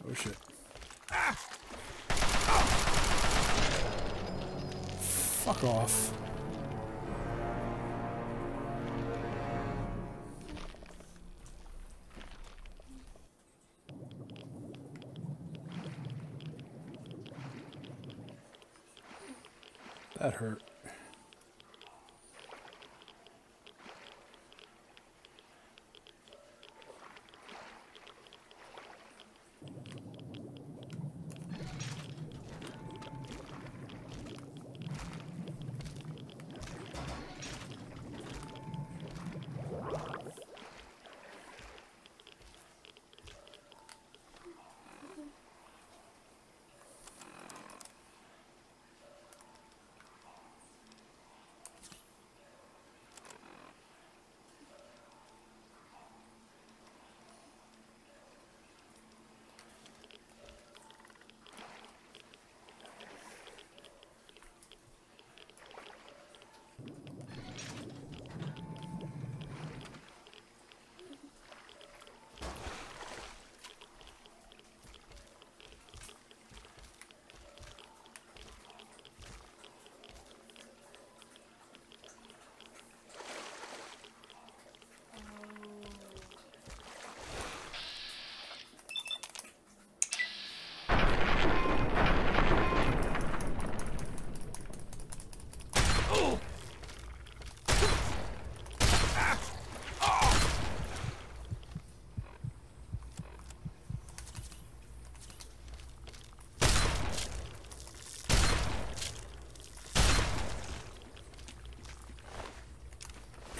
Oh shit. Fuck off. That hurt.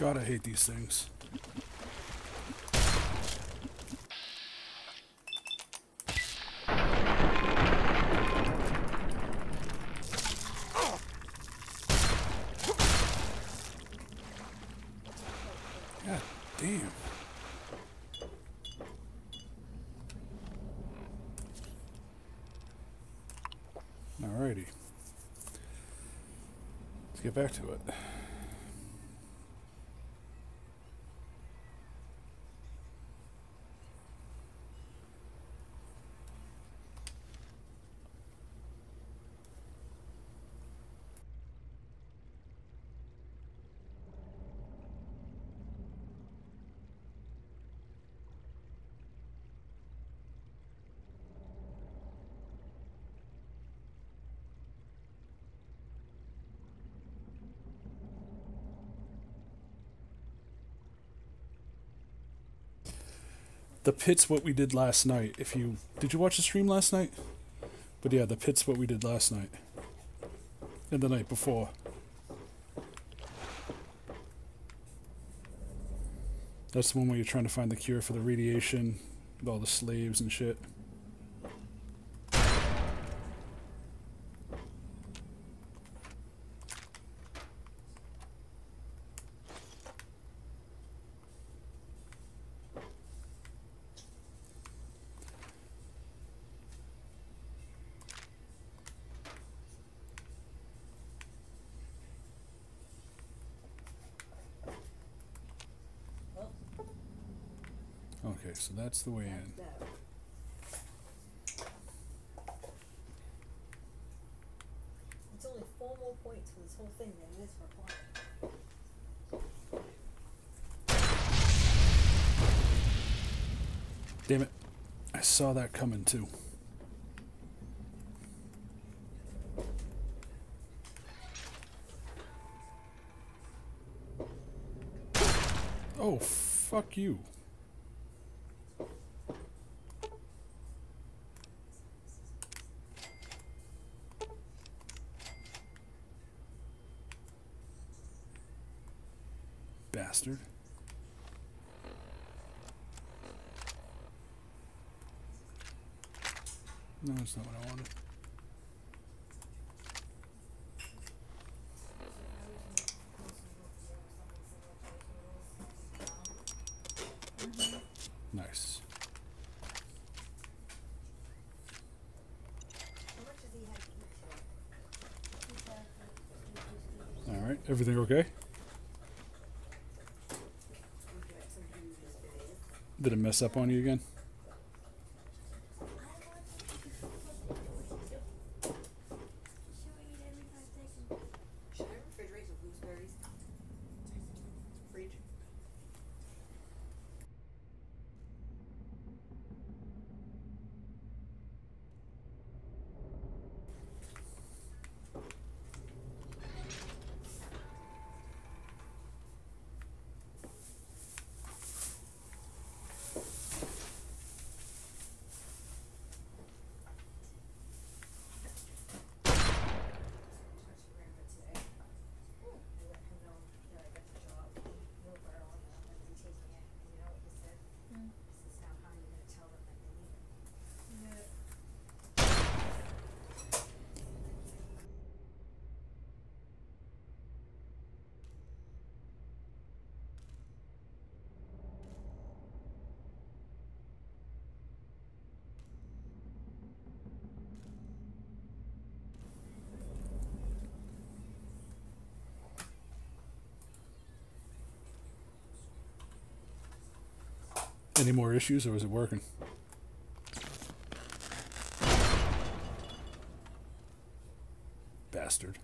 God, I hate these things. God damn. Let's get back to it. The pit's what we did last night. If you did you watch the stream last night? But yeah, the pit's what we did last night. And the night before. That's the one where you're trying to find the cure for the radiation with all the slaves and shit. Okay, so that's the way in. It's only 4 more points for this whole thing than it is for plotting. Damn it. I saw that coming too. Oh, fuck you. Bastard. No, that's not what I wanted. Nice. All right, everything okay? Did it mess up on you again? Should I refrigerate the gooseberries? Fridge. Any more issues, or is it working? Bastard.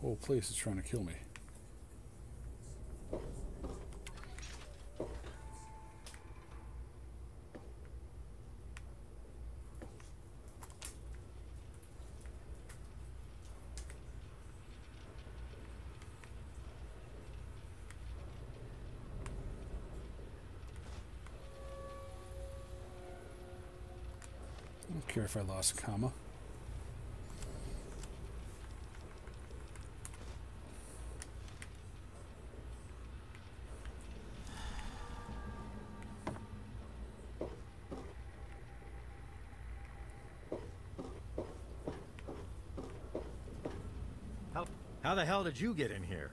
Whole place is trying to kill me. I don't care if I lost a comma. How the hell did you get in here?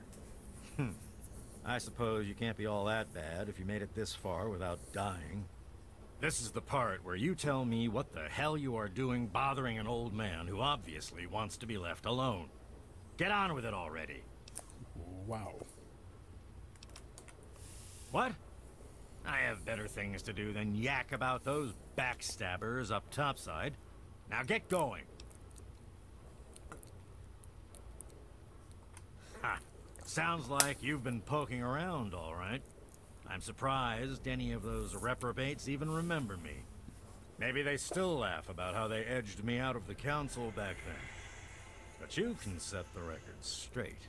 I suppose you can't be all that bad if you made it this far without dying. This is the part where you tell me what the hell you are doing bothering an old man who obviously wants to be left alone. Get on with it already. Wow. What? I have better things to do than yak about those backstabbers up topside. Now get going. Ha. Sounds like you've been poking around, all right. I'm surprised any of those reprobates even remember me. Maybe they still laugh about how they edged me out of the council back then. But you can set the record straight.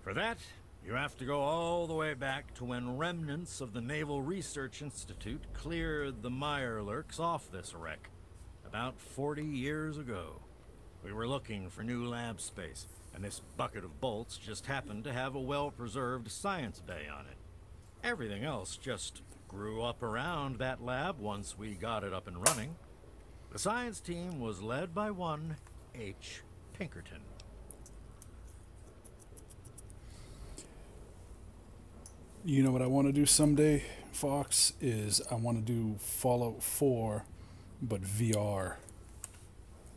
For that, you have to go all the way back to when remnants of the Naval Research Institute cleared the Mirelurks off this wreck, about 40 years ago. We were looking for new lab space, and this bucket of bolts just happened to have a well-preserved science bay on it. Everything else just grew up around that lab once we got it up and running. The science team was led by one H. Pinkerton. You know what I want to do someday, Fox, is I want to do Fallout 4, but VR.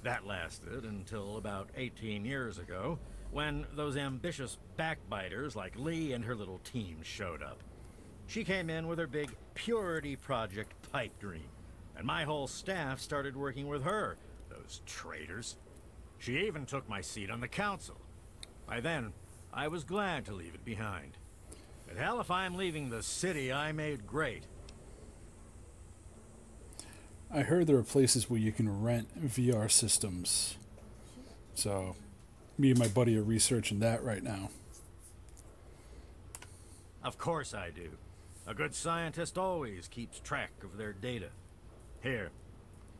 That lasted until about 18 years ago, when those ambitious backbiters like Lee and her little team showed up. She came in with her big Purity Project pipe dream, and my whole staff started working with her, those traitors. She even took my seat on the council. By then, I was glad to leave it behind. But hell, if I'm leaving the city I made great. I heard there are places where you can rent VR systems. So, me and my buddy are researching that right now. Of course I do. A good scientist always keeps track of their data. Here,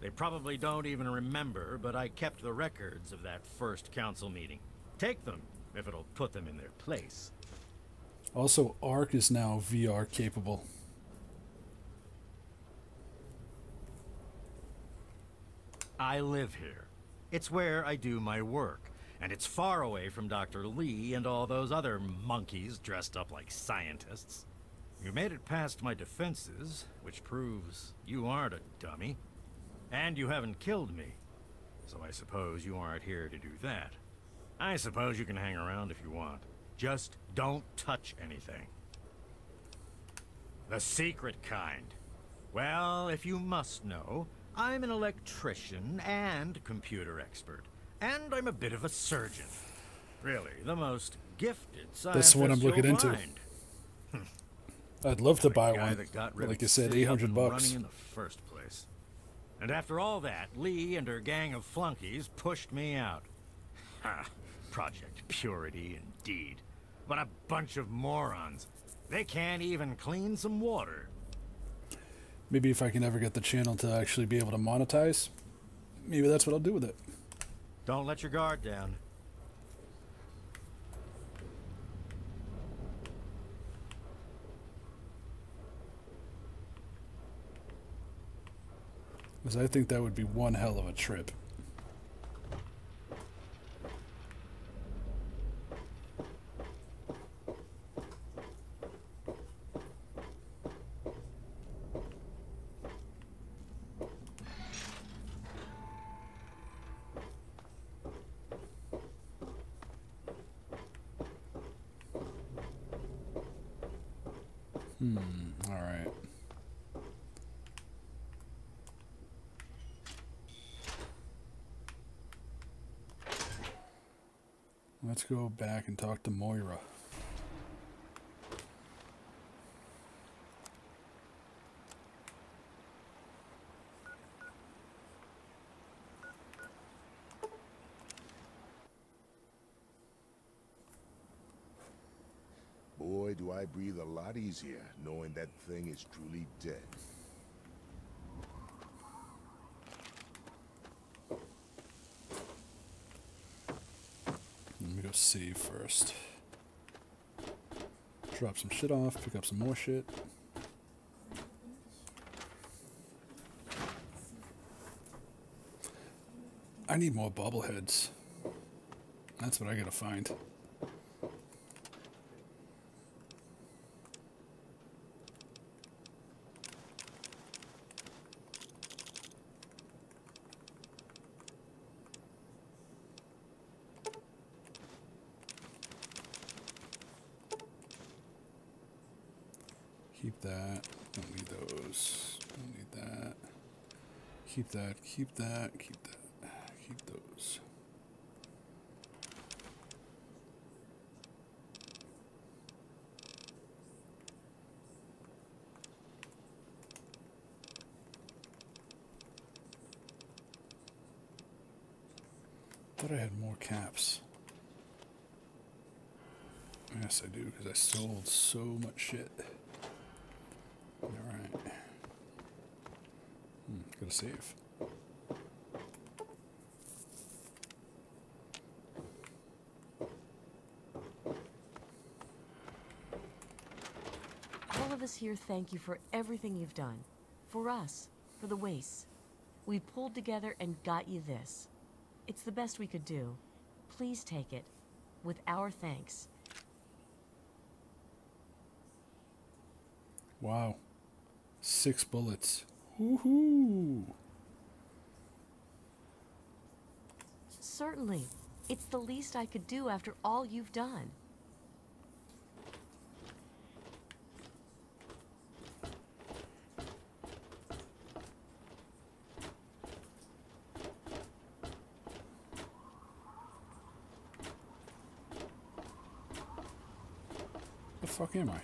they probably don't even remember, but I kept the records of that first council meeting. Take them, if it'll put them in their place. Also, Ark is now VR capable. I live here. It's where I do my work, and it's far away from Dr. Lee and all those other monkeys dressed up like scientists. You made it past my defenses, which proves you aren't a dummy. And you haven't killed me, so I suppose you aren't here to do that. I suppose you can hang around if you want. Just don't touch anything. The secret kind. Well, if you must know, I'm an electrician and computer expert. And I'm a bit of a surgeon. Really, the most gifted scientist That's what I'm looking you'll into. find. I'd love to buy The guy one. that got rid Like of I said, City up $800 and bucks. running in the first place. And after all that, Lee and her gang of flunkies pushed me out. Ha! Project Purity, indeed. What a bunch of morons. They can't even clean some water. Maybe if I can ever get the channel to actually be able to monetize, maybe that's what I'll do with it. Don't let your guard down. Because I think that would be one hell of a trip. All right. Let's go back and talk to Moira. Boy, do I breathe a lot easier knowing that thing is truly dead. Let me go save first. Drop some shit off, pick up some more shit. I need more bobbleheads. That's what I gotta find. Keep that. Don't need those. Don't need that. Keep that. Keep that. Keep that. Keep those. Thought I had more caps. Yes, I do, because I sold so much shit. Alright. Gotta save. All of us here thank you for everything you've done. For us. For the wastes. We pulled together and got you this. It's the best we could do. Please take it. With our thanks. Wow. 6 bullets. Woohoo! Certainly. It's the least I could do after all you've done. The fuck am I?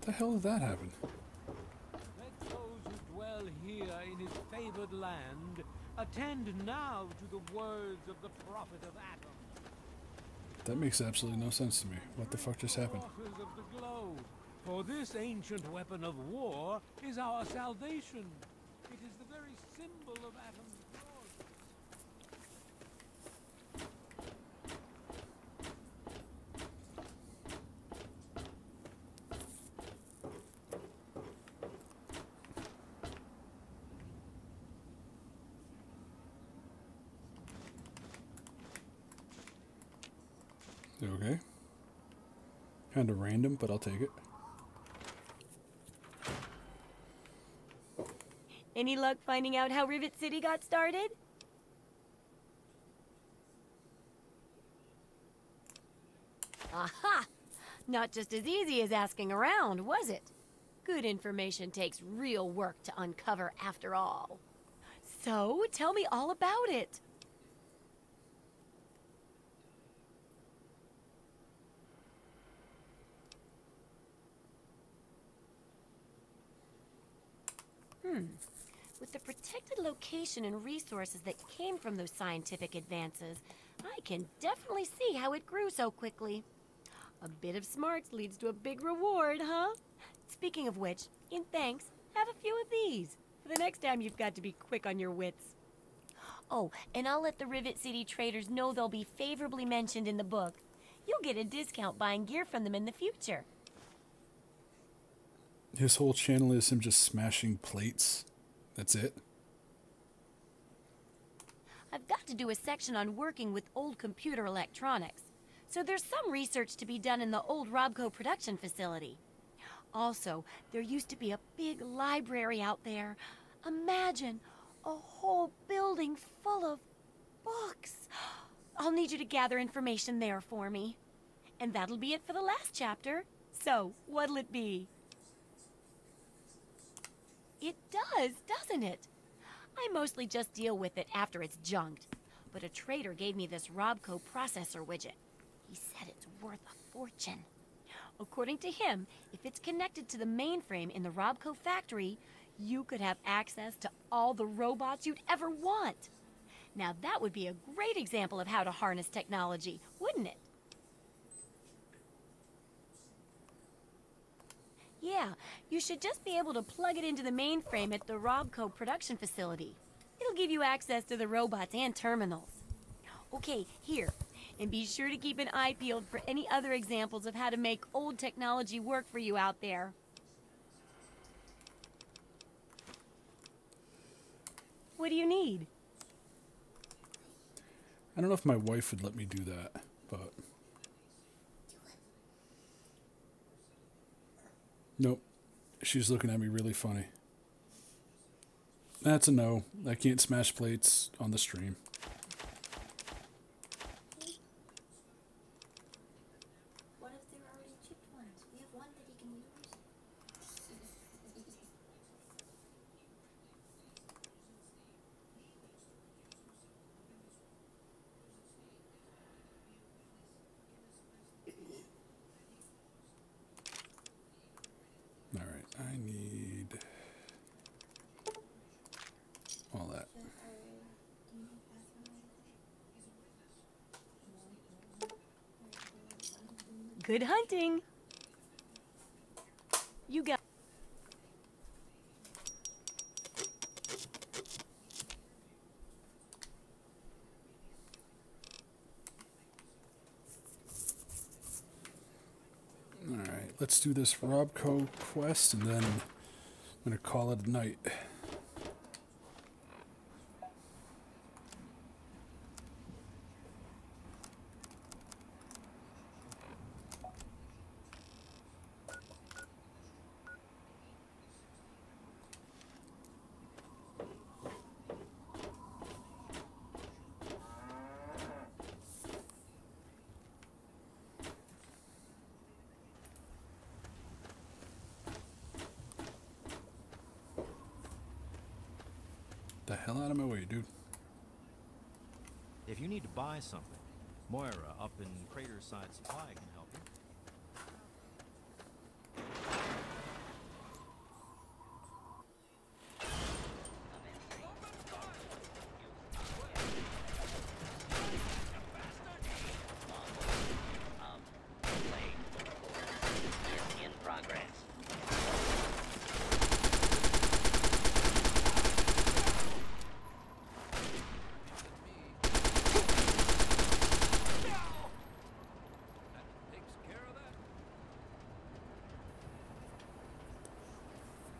The hell did that happen? Let those who dwell here in his favored land attend now to the words of the prophet of Atom. That makes absolutely no sense to me. What the fuck just happened? Daughters of the globe, for this ancient weapon of war is our salvation. It is the very symbol of Atom's glory. Okay. Kind of random, but I'll take it. Any luck finding out how Rivet City got started? Aha! Not just as easy as asking around, was it? Good information takes real work to uncover after all. So, tell me all about it. With the protected location and resources that came from those scientific advances, I can definitely see how it grew so quickly. A bit of smarts leads to a big reward, huh? Speaking of which, in thanks, have a few of these for the next time you've got to be quick on your wits. Oh, and I'll let the Rivet City traders know they'll be favorably mentioned in the book. You'll get a discount buying gear from them in the future. His whole channel is him just smashing plates. That's it. I've got to do a section on working with old computer electronics, so there's some research to be done in the old Robco production facility. Also, there used to be a big library out there. Imagine a whole building full of books. I'll need you to gather information there for me. And that'll be it for the last chapter. So, what'll it be? It does, doesn't it? I mostly just deal with it after it's junked. But a trader gave me this Robco processor widget. He said it's worth a fortune. According to him, if it's connected to the mainframe in the Robco factory, you could have access to all the robots you'd ever want. Now that would be a great example of how to harness technology, wouldn't it? Yeah, you should just be able to plug it into the mainframe at the Robco production facility. It'll give you access to the robots and terminals. Okay, here. And be sure to keep an eye peeled for any other examples of how to make old technology work for you out there. What do you need? I don't know if my wife would let me do that, but... Nope. She's looking at me really funny. That's a no. I can't smash plates on the stream. Good hunting. You got. Alright, let's do this Robco quest and then I'm going to call it a night. The hell out of my way, dude. If you need to buy something, Moira up in Craterside Supply can help you.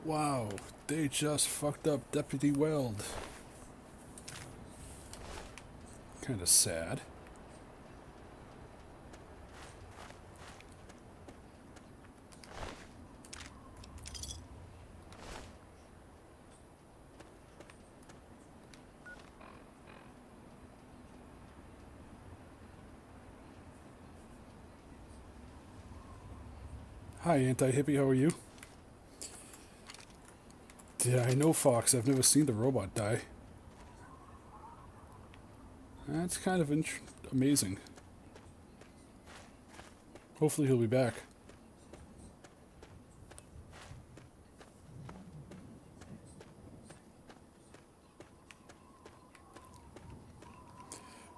Wow, they just fucked up Deputy Weld. Kinda sad. Hi, Anti-Hippie, how are you? Yeah, I know Fox. I've never seen the robot die. That's kind of amazing. Hopefully he'll be back.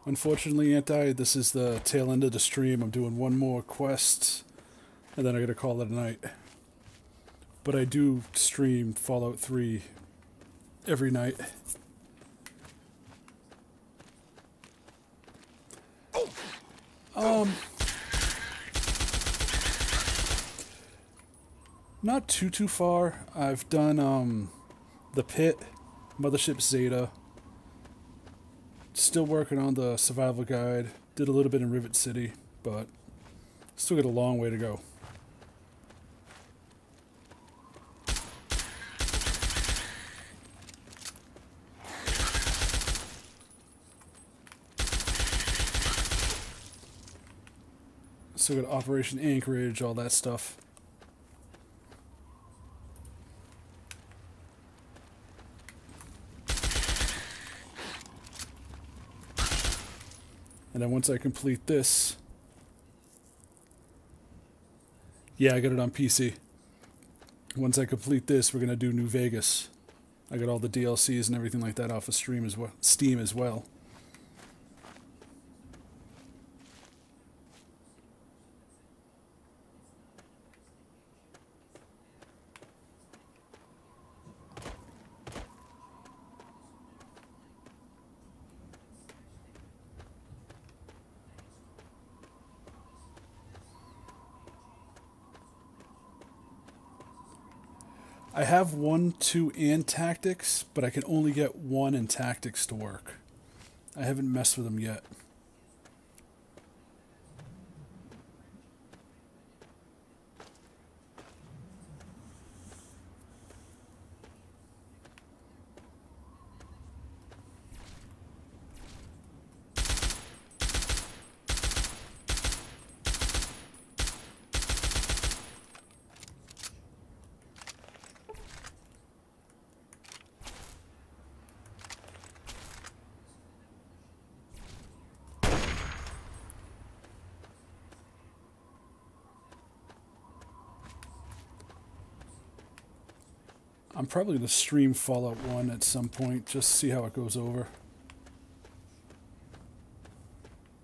Unfortunately, Anti, this is the tail end of the stream. I'm doing one more quest, and then I gotta call it a night. But I do stream Fallout 3 every night. Not too far. I've done the Pit, Mothership Zeta. Still working on the survival guide. Did a little bit in Rivet City, but still got a long way to go. Still got Operation Anchorage, all that stuff. And then once I complete this... Yeah, I got it on PC. Once I complete this, we're going to do New Vegas. I got all the DLCs and everything like that off of Steam as well. I have 1, 2, and Tactics, but I can only get 1 in Tactics to work. I haven't messed with them yet. I'm probably going to stream Fallout 1 at some point, just to see how it goes over.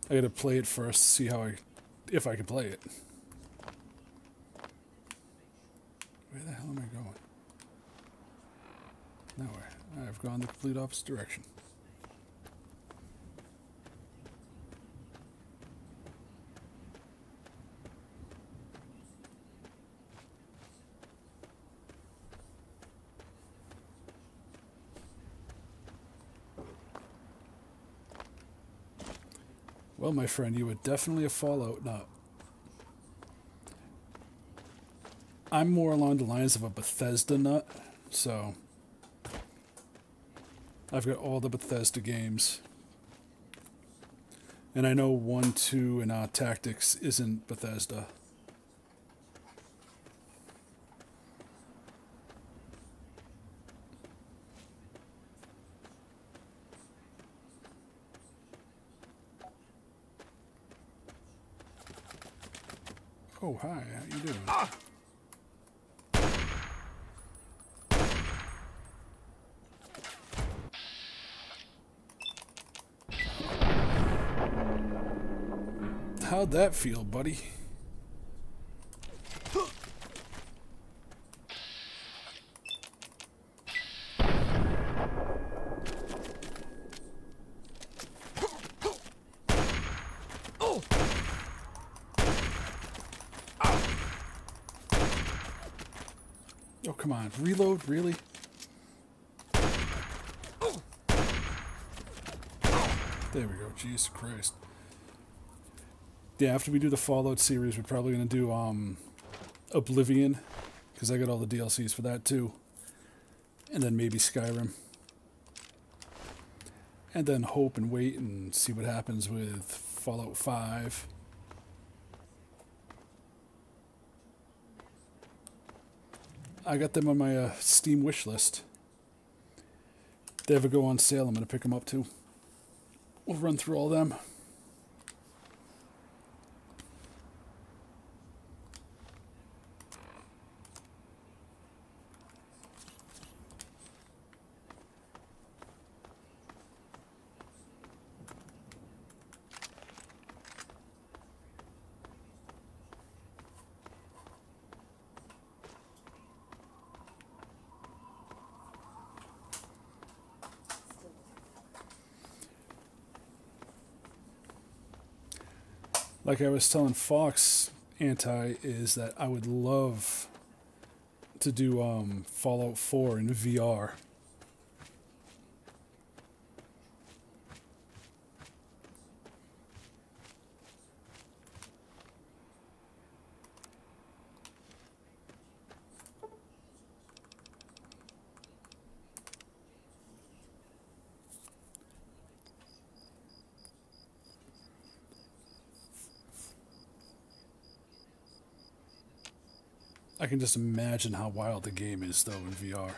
I gotta play it first to see how if I can play it. Where the hell am I going? Nowhere. I've gone the complete opposite direction. Well, my friend, you were definitely a Fallout nut. I'm more along the lines of a Bethesda nut, so I've got all the Bethesda games. And I know 1, 2, and Tactics isn't Bethesda. Oh, hi. How you doing? How'd that feel, buddy? Oh, come on. Reload? Really? There we go. Jesus Christ. Yeah, after we do the Fallout series, we're probably going to do Oblivion, because I got all the DLCs for that too. And then maybe Skyrim. And then hope and wait and see what happens with Fallout 5. I got them on my Steam wish list. If they ever go on sale, I'm going to pick them up too. We'll run through all them. Like I was telling Fox, is that I would love to do Fallout 4 in VR. I can just imagine how wild the game is, though, in VR.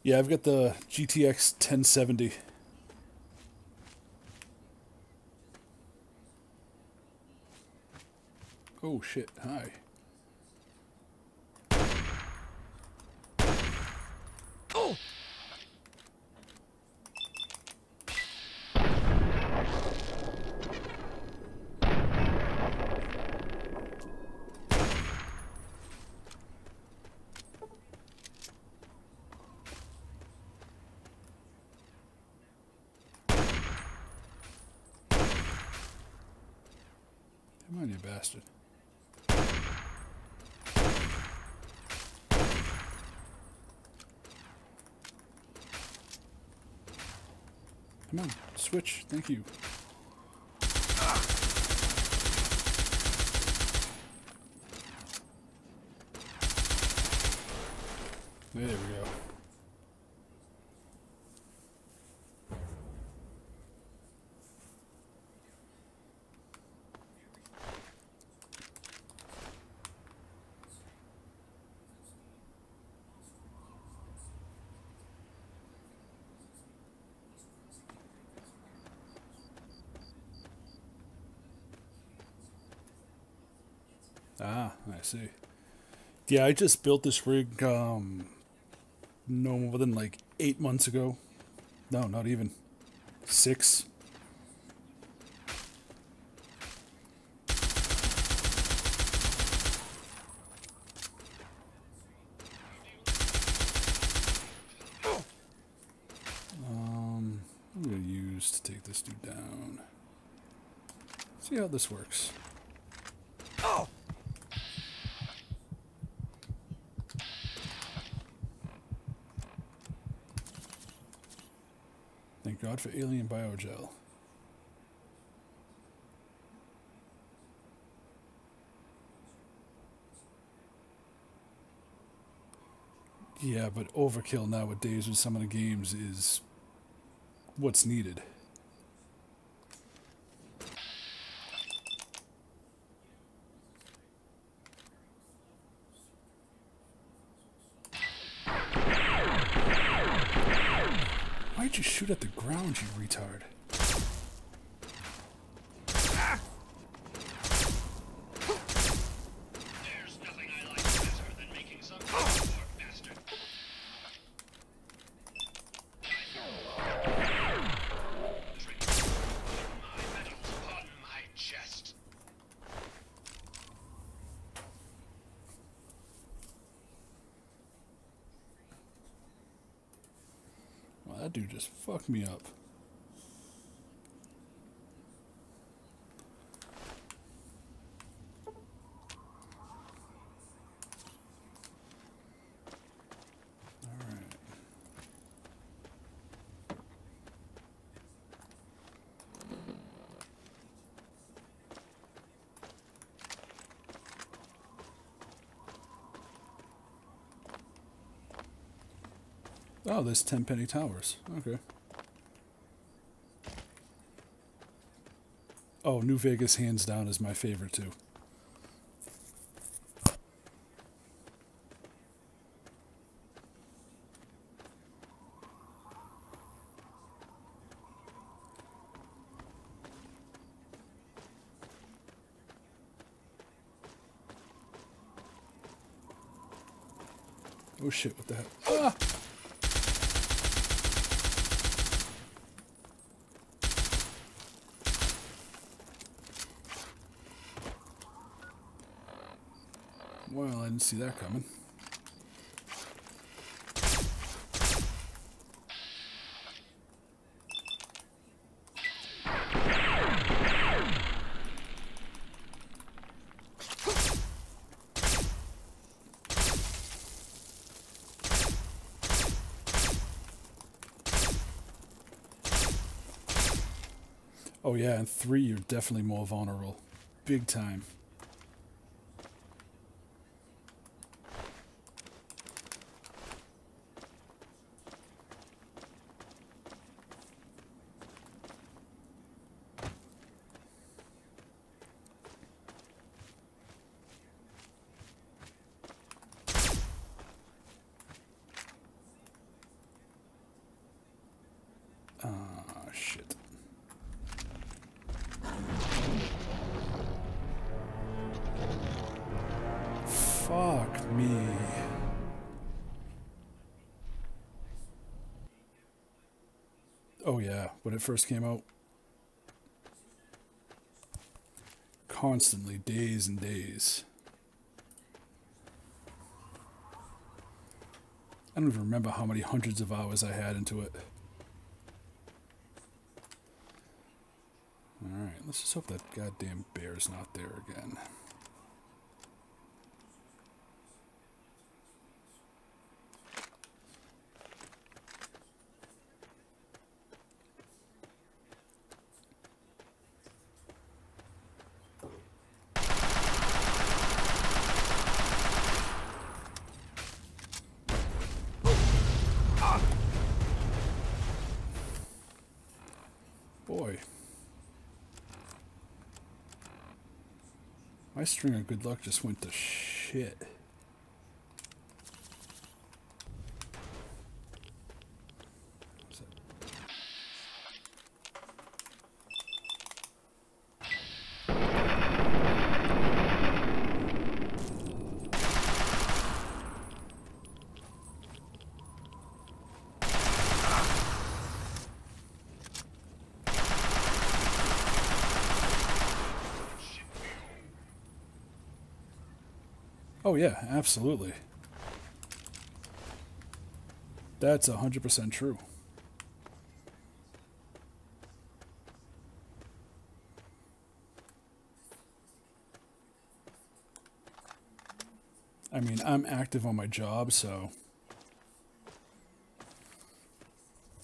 Yeah, I've got the GTX 1070. Oh shit, hi. Oh! Come on, you bastard. Come on, switch. Thank you. There we go. Ah, I see. Yeah, I just built this rig no more than like 8 months ago. No, not even. 6. I'm going to use to take this dude down. See how this works. Oh! Thank God for alien biogel. Yeah, but overkill nowadays with some of the games is what's needed. Why'd you shoot at the ground, you retard? There's nothing I like better than making some poor bastard. My medals upon my chest. Well, that dude just fucked me up. Oh, there's 10 penny towers. Okay. Oh, New Vegas hands down is my favorite too. Oh shit, what the hell? Ah! Well, I didn't see that coming. Oh yeah, in 3 you're definitely more vulnerable. Big time. Ah, shit. Fuck me. Oh yeah, when it first came out. Constantly, days and days. I don't even remember how many hundreds of hours I had into it. Alright, let's just hope that goddamn bear's not there again. Boy. My string of good luck just went to shit. Oh yeah, absolutely. That's 100% true. I mean, I'm active on my job, so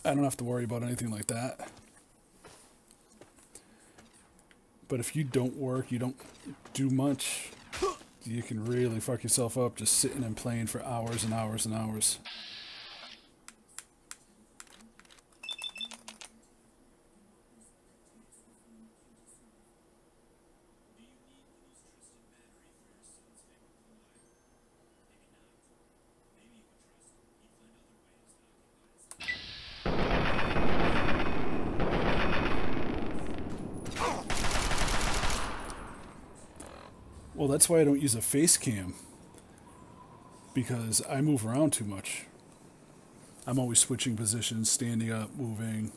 I don't have to worry about anything like that. But if you don't work, you don't do much, you can really fuck yourself up just sitting and playing for hours and hours and hours. Well, that's why I don't use a face cam, because I move around too much. I'm always switching positions, standing up, moving.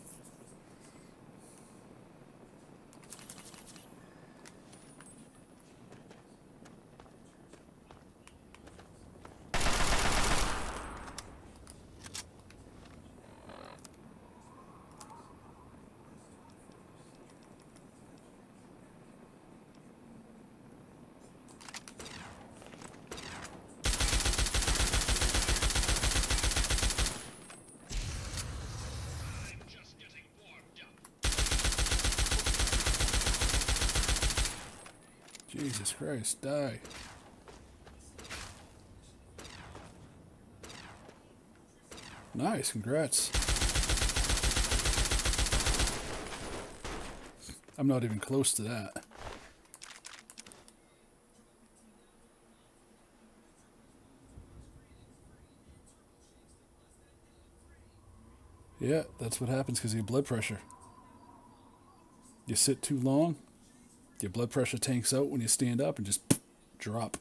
Jesus Christ, die. Nice, congrats. I'm not even close to that. Yeah, that's what happens because of your blood pressure. You sit too long, your blood pressure tanks out when you stand up and just drop.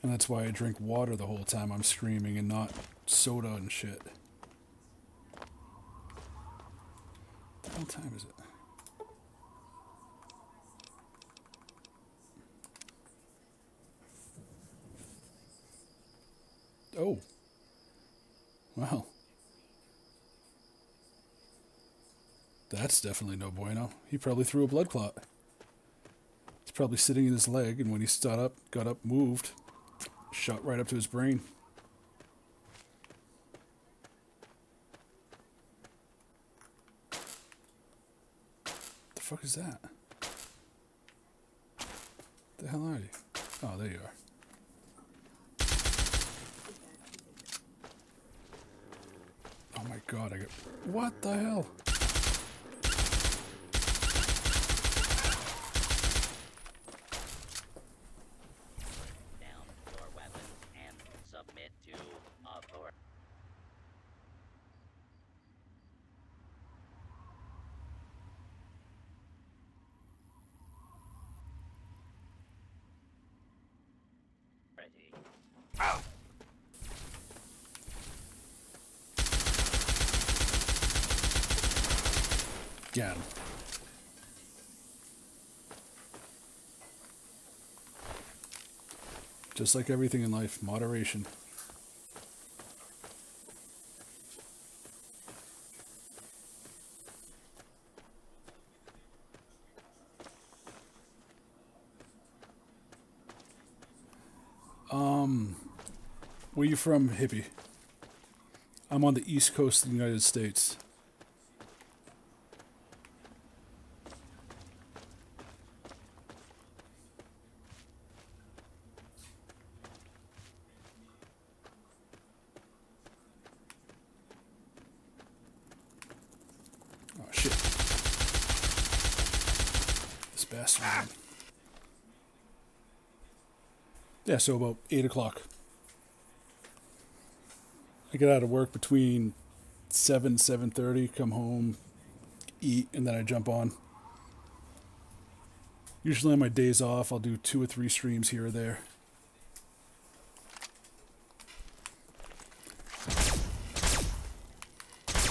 And that's why I drink water the whole time I'm screaming and not soda and shit. What time is it? Oh. Well. That's definitely no bueno. He probably threw a blood clot. It's probably sitting in his leg, and when he stood up, got up, moved, shot right up to his brain. The fuck is that? The hell are you? Oh, there you are. Oh my god, I got... What the hell? Got him. Just like everything in life, moderation. Where you from, hippie? I'm on the East Coast of the United States. Oh shit. This bastard. Yeah, so about 8 o'clock. I get out of work between 7:30, come home, eat, and then I jump on. Usually on my days off, I'll do 2 or 3 streams here or there.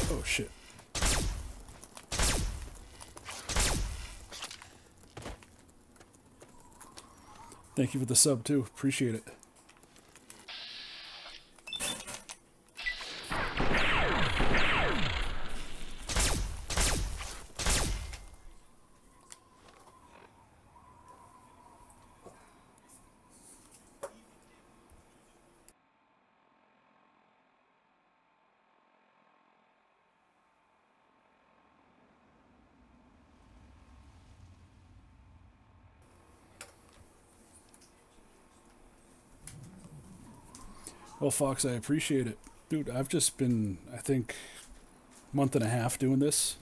Oh shit. Thank you for the sub too. Appreciate it. Well, Fox, I appreciate it. Dude, I've just been, I think, month and a half doing this.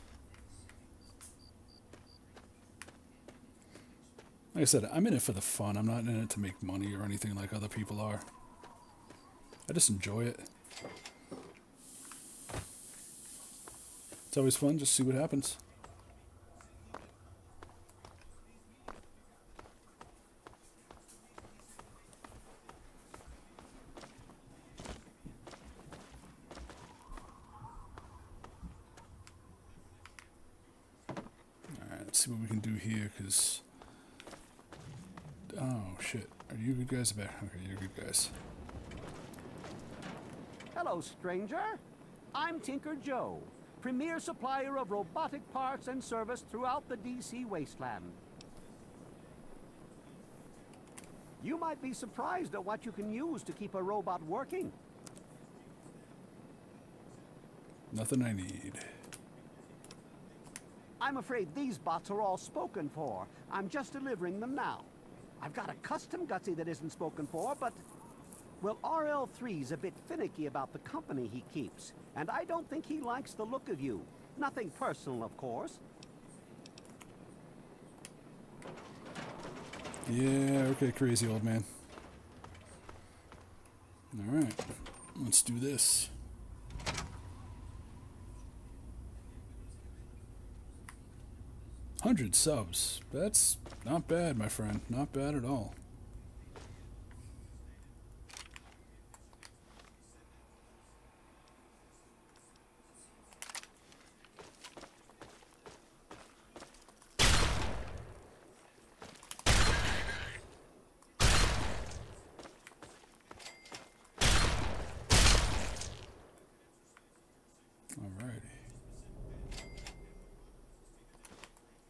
Like I said, I'm in it for the fun. I'm not in it to make money or anything like other people are. I just enjoy it. It's always fun, just see what happens. Let's see what we can do here, because... Oh, shit. Are you good guys back? Okay, you're good guys. Hello, stranger. I'm Tinker Joe, premier supplier of robotic parts and service throughout the DC wasteland. You might be surprised at what you can use to keep a robot working. Nothing I need. I'm afraid these bots are all spoken for. I'm just delivering them now. I've got a custom Gutsy that isn't spoken for, but... Well, RL3's a bit finicky about the company he keeps, and I don't think he likes the look of you. Nothing personal, of course. Yeah, okay, crazy old man. Alright, let's do this. $100 subs. That's not bad, my friend. Not bad at all.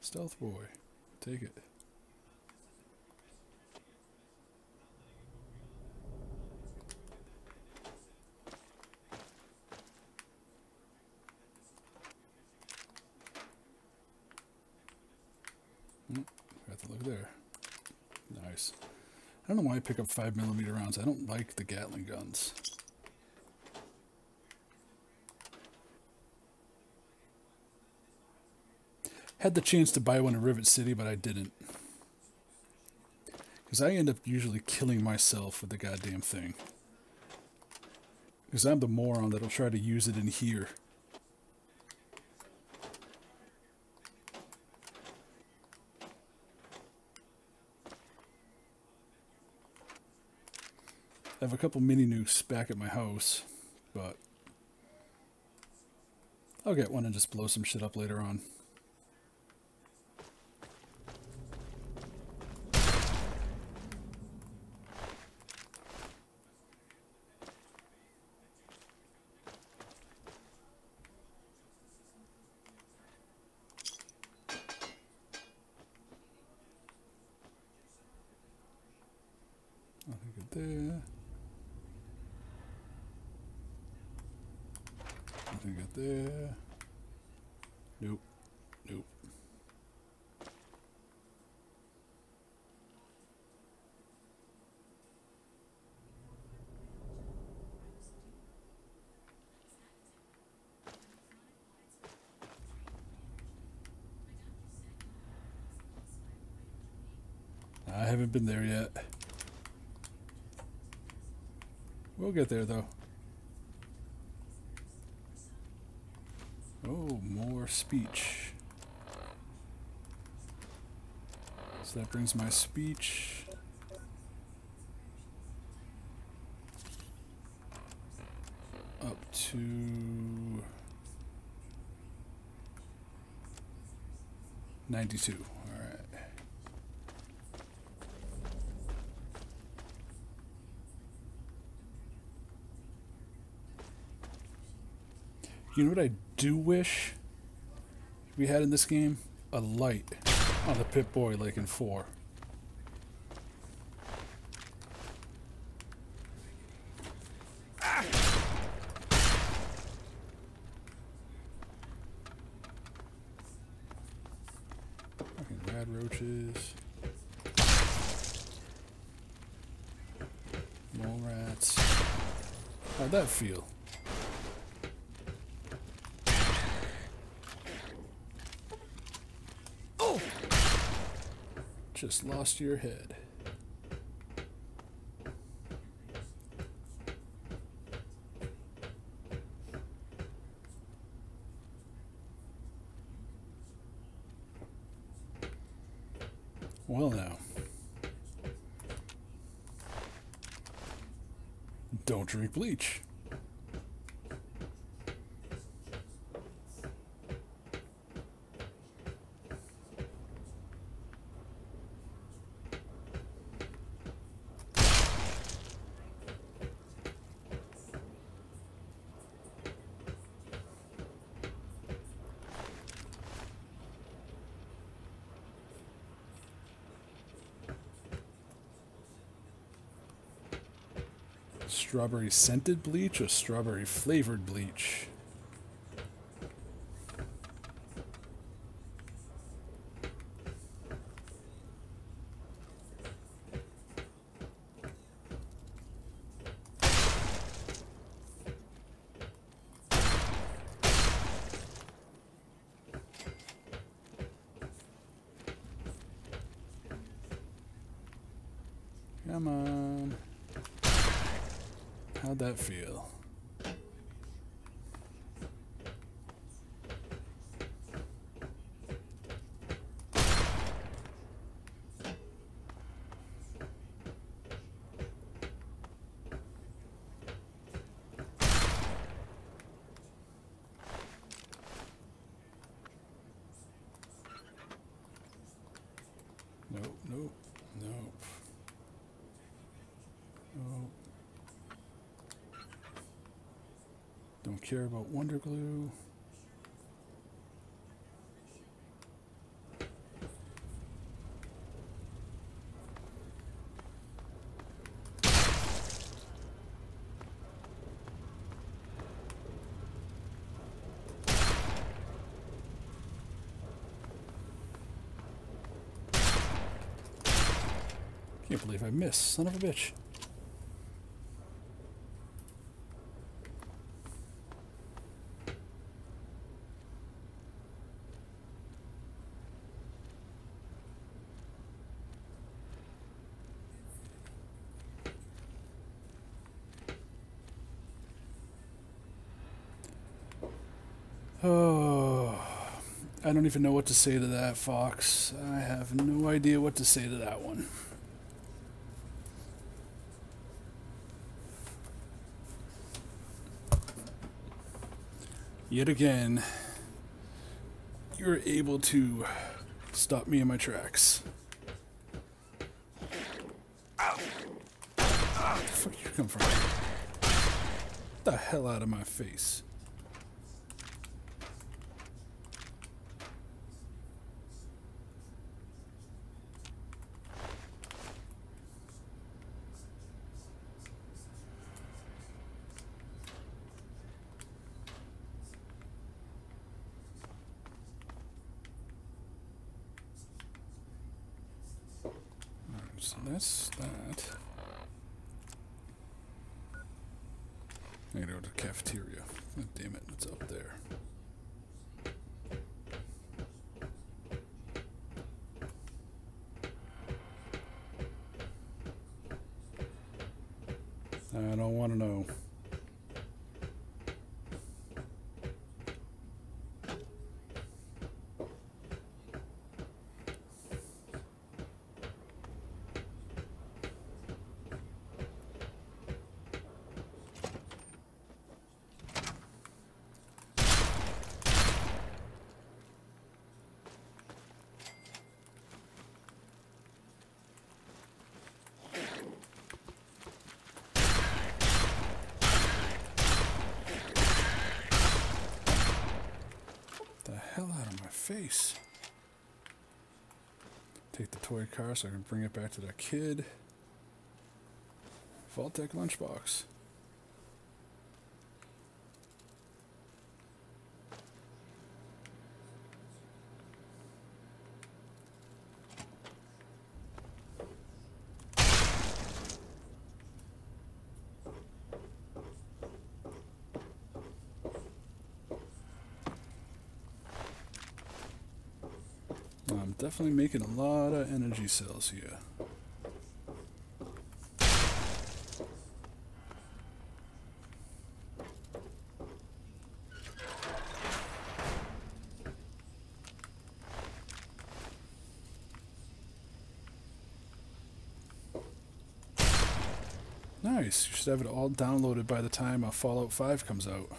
Stealth boy. Take it. Got to look there. Nice. I don't know why I pick up 5mm rounds. I don't like the Gatling guns. Had the chance to buy one in Rivet City, but I didn't. Because I end up usually killing myself with the goddamn thing. Because I'm the moron that'll try to use it in here. I have a couple mini nukes back at my house, but I'll get one and just blow some shit up later on. Nothing good there. Nothing good there. Nope. Nope. I haven't been there yet. We'll get there though. Oh, more speech. So that brings my speech up to 92. All right. You know what I do wish we had in this game? A light on the Pip-Boy like in 4. Fucking rad roaches. Mole rats. How'd that feel? Oh! Just lost your head. Well now. Don't drink bleach. Strawberry scented bleach or strawberry flavored bleach? Come on. How'd that feel? Nope, nope, nope. Nope. Don't care about Wonder Glue. Can't believe I missed, son of a bitch. Oh, I don't even know what to say to that, Fox. I have no idea what to say to that one. Yet again, you're able to stop me in my tracks. Ow. Where the fuck you come from? Get the hell out of my face. So that's that. I gotta go to the cafeteria. Oh, damn it, it's up there. I don't want to know. face. Take the toy car so I can bring it back to that kid. Vault-Tec lunchbox. I'm definitely making a lot of energy cells here. Nice. You should have it all downloaded by the time Fallout 5 comes out.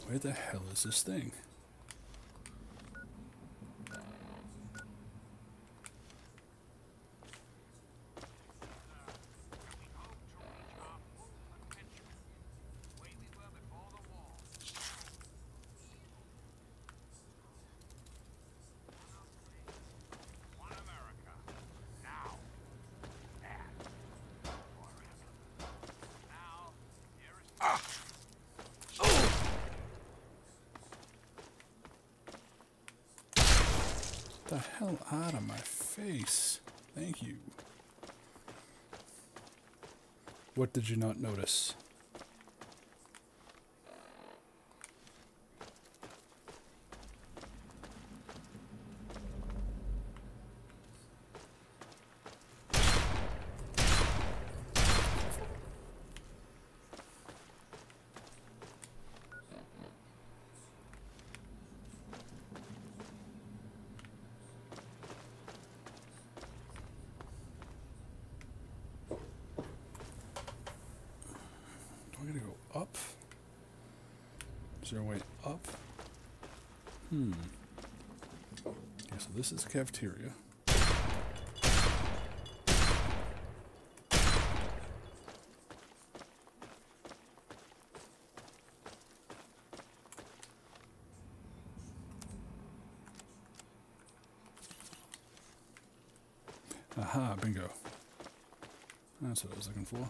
Where the hell is this thing? The hell out of my face. Thank you. What did you not notice? Up? Is there a way up? Okay, so this is the cafeteria. Aha, bingo. That's what I was looking for.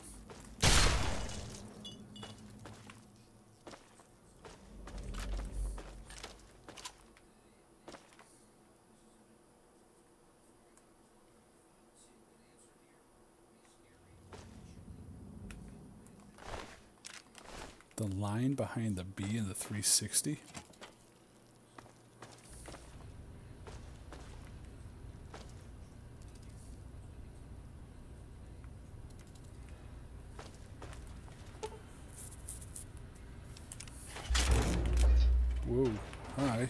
The line behind the B and the 360. Whoa, hi.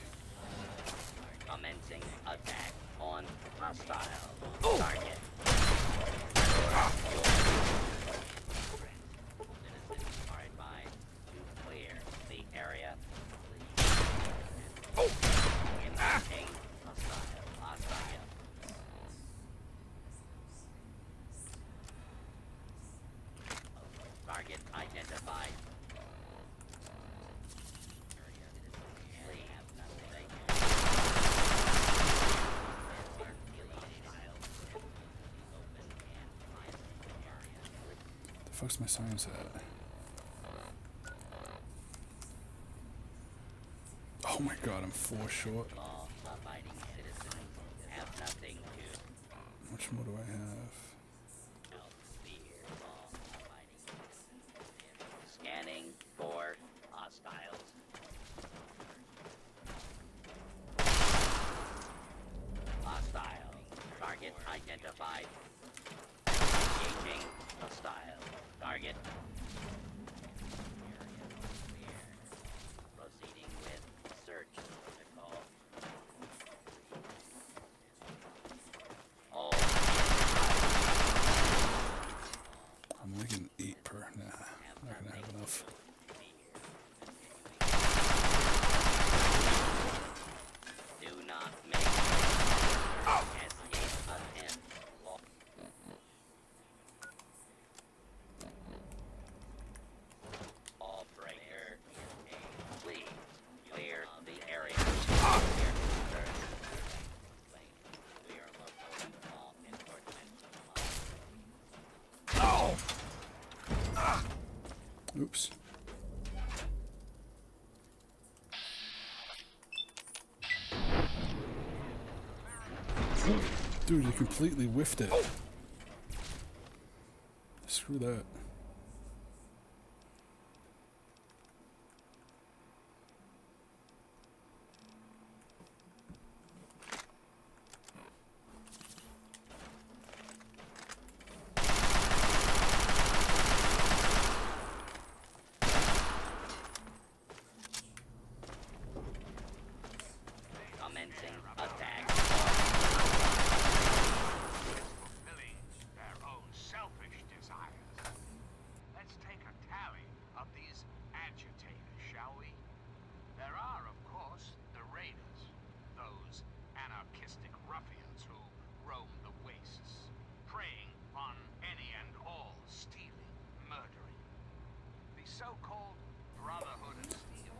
fuck's my science at? Oh my god, I'm 4 short. How much more do I have? Scanning for hostiles. Hostile. Target identified. Engaging hostile. Target. Proceeding with search protocol. All I'm only getting 8 per. Nah, not gonna have enough. do not make escape attempt. All breaker. Please clear the area. We are locating all enforcement. Oops. Dude, you completely whiffed it. Screw that. Commencing attack. Fulfilling their own selfish desires. Let's take a tally of these agitators, shall we? There are, of course, the raiders, those anarchistic ruffians who roam the wastes, preying on any and all stealing, murdering. The so-called Brotherhood of Steel.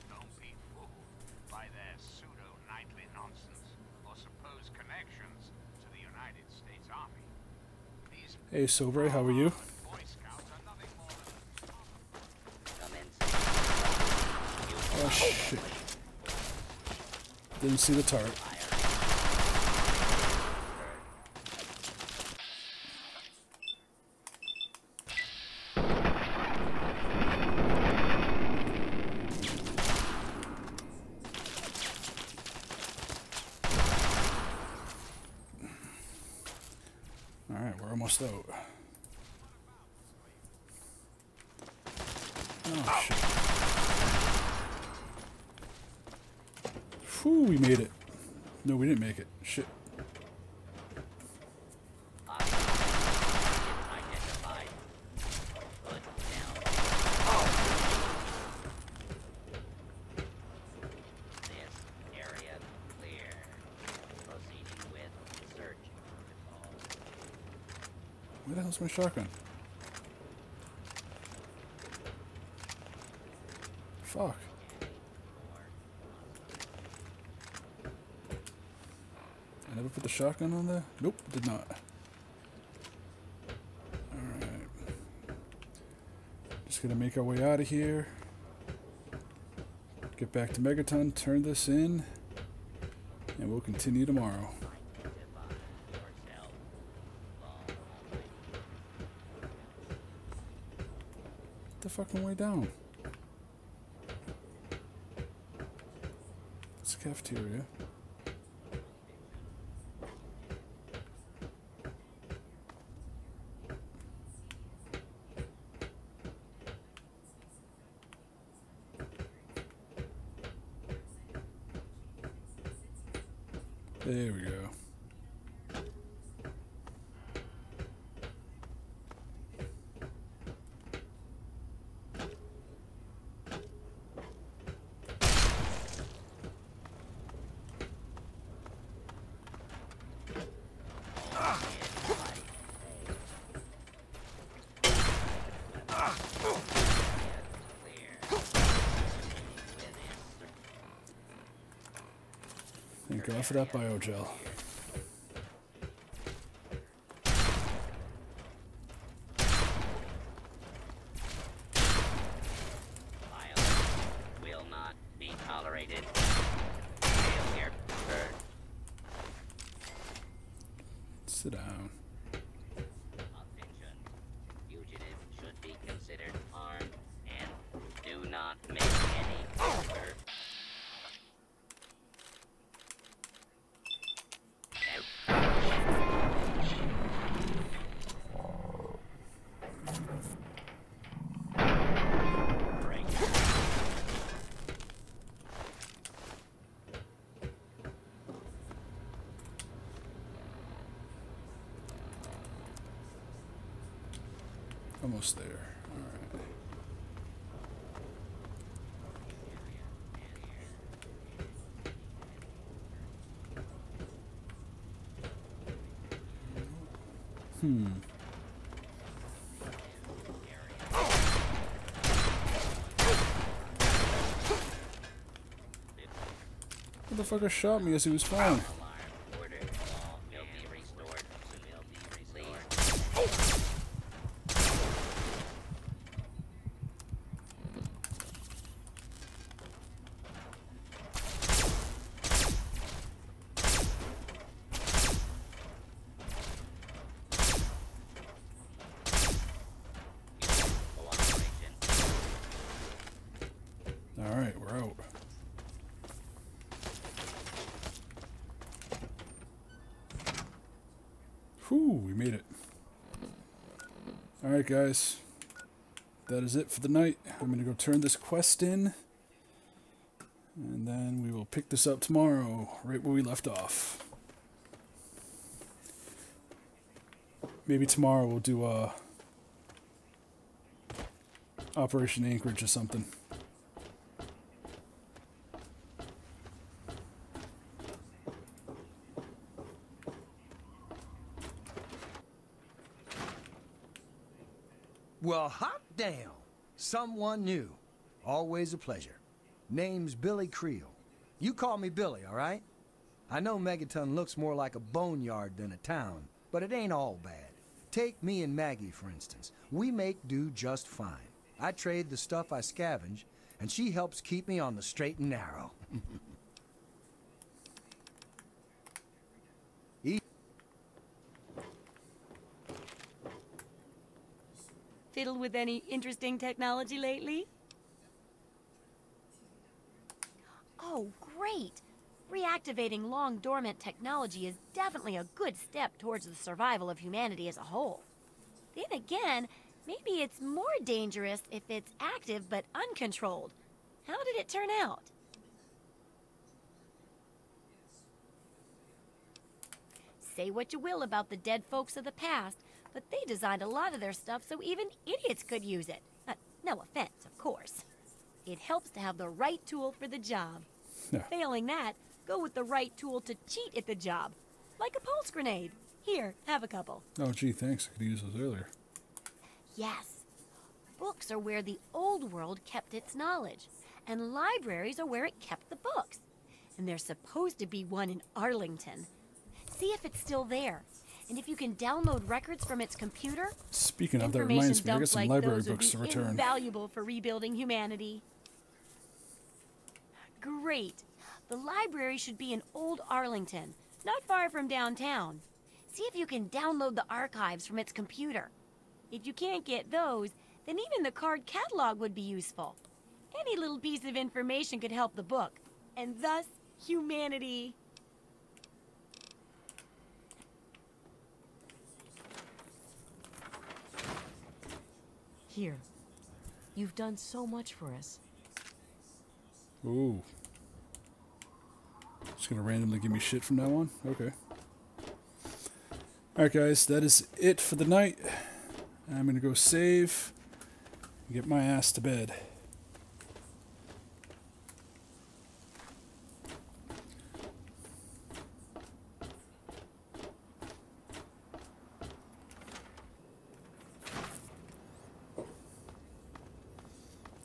Don't be fooled by their pseudo-knightly nonsense or supposed connections to the United States Army. These Hey, Sobre, how are you? Boy Scouts are nothing more than Oh shit. Didn't see the turret. Alright, we're almost out. Oh shit. Whew, we made it. No, we didn't make it. Shit. identified. Put down. This area clear. Proceeding with search protocol. Where the hell's my shotgun? Fuck. I never put the shotgun on there? Nope, did not. Alright. Just gonna make our way out of here. Get back to Megaton, turn this in, and we'll continue tomorrow. The fucking way down. It's the cafeteria. There we go. Thank God for that biogel. Rated. Failure. Bird. Sit down. Attention. Fugitive should be considered armed and do not make any further. Almost there. All right. Motherfucker shot me as he was flying. Alright, we're out. Whew, we made it. Alright guys, that is it for the night. I'm going to go turn this quest in, and then we will pick this up tomorrow, right where we left off. Maybe tomorrow we'll do Operation Anchorage or something. Well, hot damn. Someone new. Always a pleasure. Name's Billy Creel. You call me Billy, all right? I know Megaton looks more like a boneyard than a town, but it ain't all bad. Take me and Maggie, for instance. We make do just fine. I trade the stuff I scavenge, and she helps keep me on the straight and narrow. Fiddled with any interesting technology lately? Oh, great! Reactivating long dormant technology is definitely a good step towards the survival of humanity as a whole. Then again, maybe it's more dangerous if it's active but uncontrolled. How did it turn out? Say what you will about the dead folks of the past, but they designed a lot of their stuff so even idiots could use it. No offense, of course. It helps to have the right tool for the job. Yeah. Failing that, go with the right tool to cheat at the job. Like a pulse grenade. Here, have a couple. Oh gee, thanks. I could use those earlier. Yes. Books are where the old world kept its knowledge, and libraries are where it kept the books. And there's supposed to be one in Arlington. See if it's still there. And if you can download records from its computer, Speaking of, that reminds me, I got dumps some like library those would books to be return. invaluable for rebuilding humanity. Great. The library should be in Old Arlington, not far from downtown. See if you can download the archives from its computer. If you can't get those, then even the card catalog would be useful. Any little piece of information could help the book, and thus humanity. Here. You've done so much for us. Ooh. Just gonna randomly give me shit from now on? Okay. Alright guys, that is it for the night. I'm gonna go save and get my ass to bed.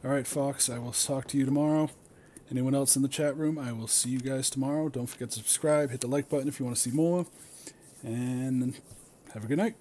Alright, Fox, I will talk to you tomorrow. Anyone else in the chat room, I will see you guys tomorrow. Don't forget to subscribe, hit the like button if you want to see more, and have a good night.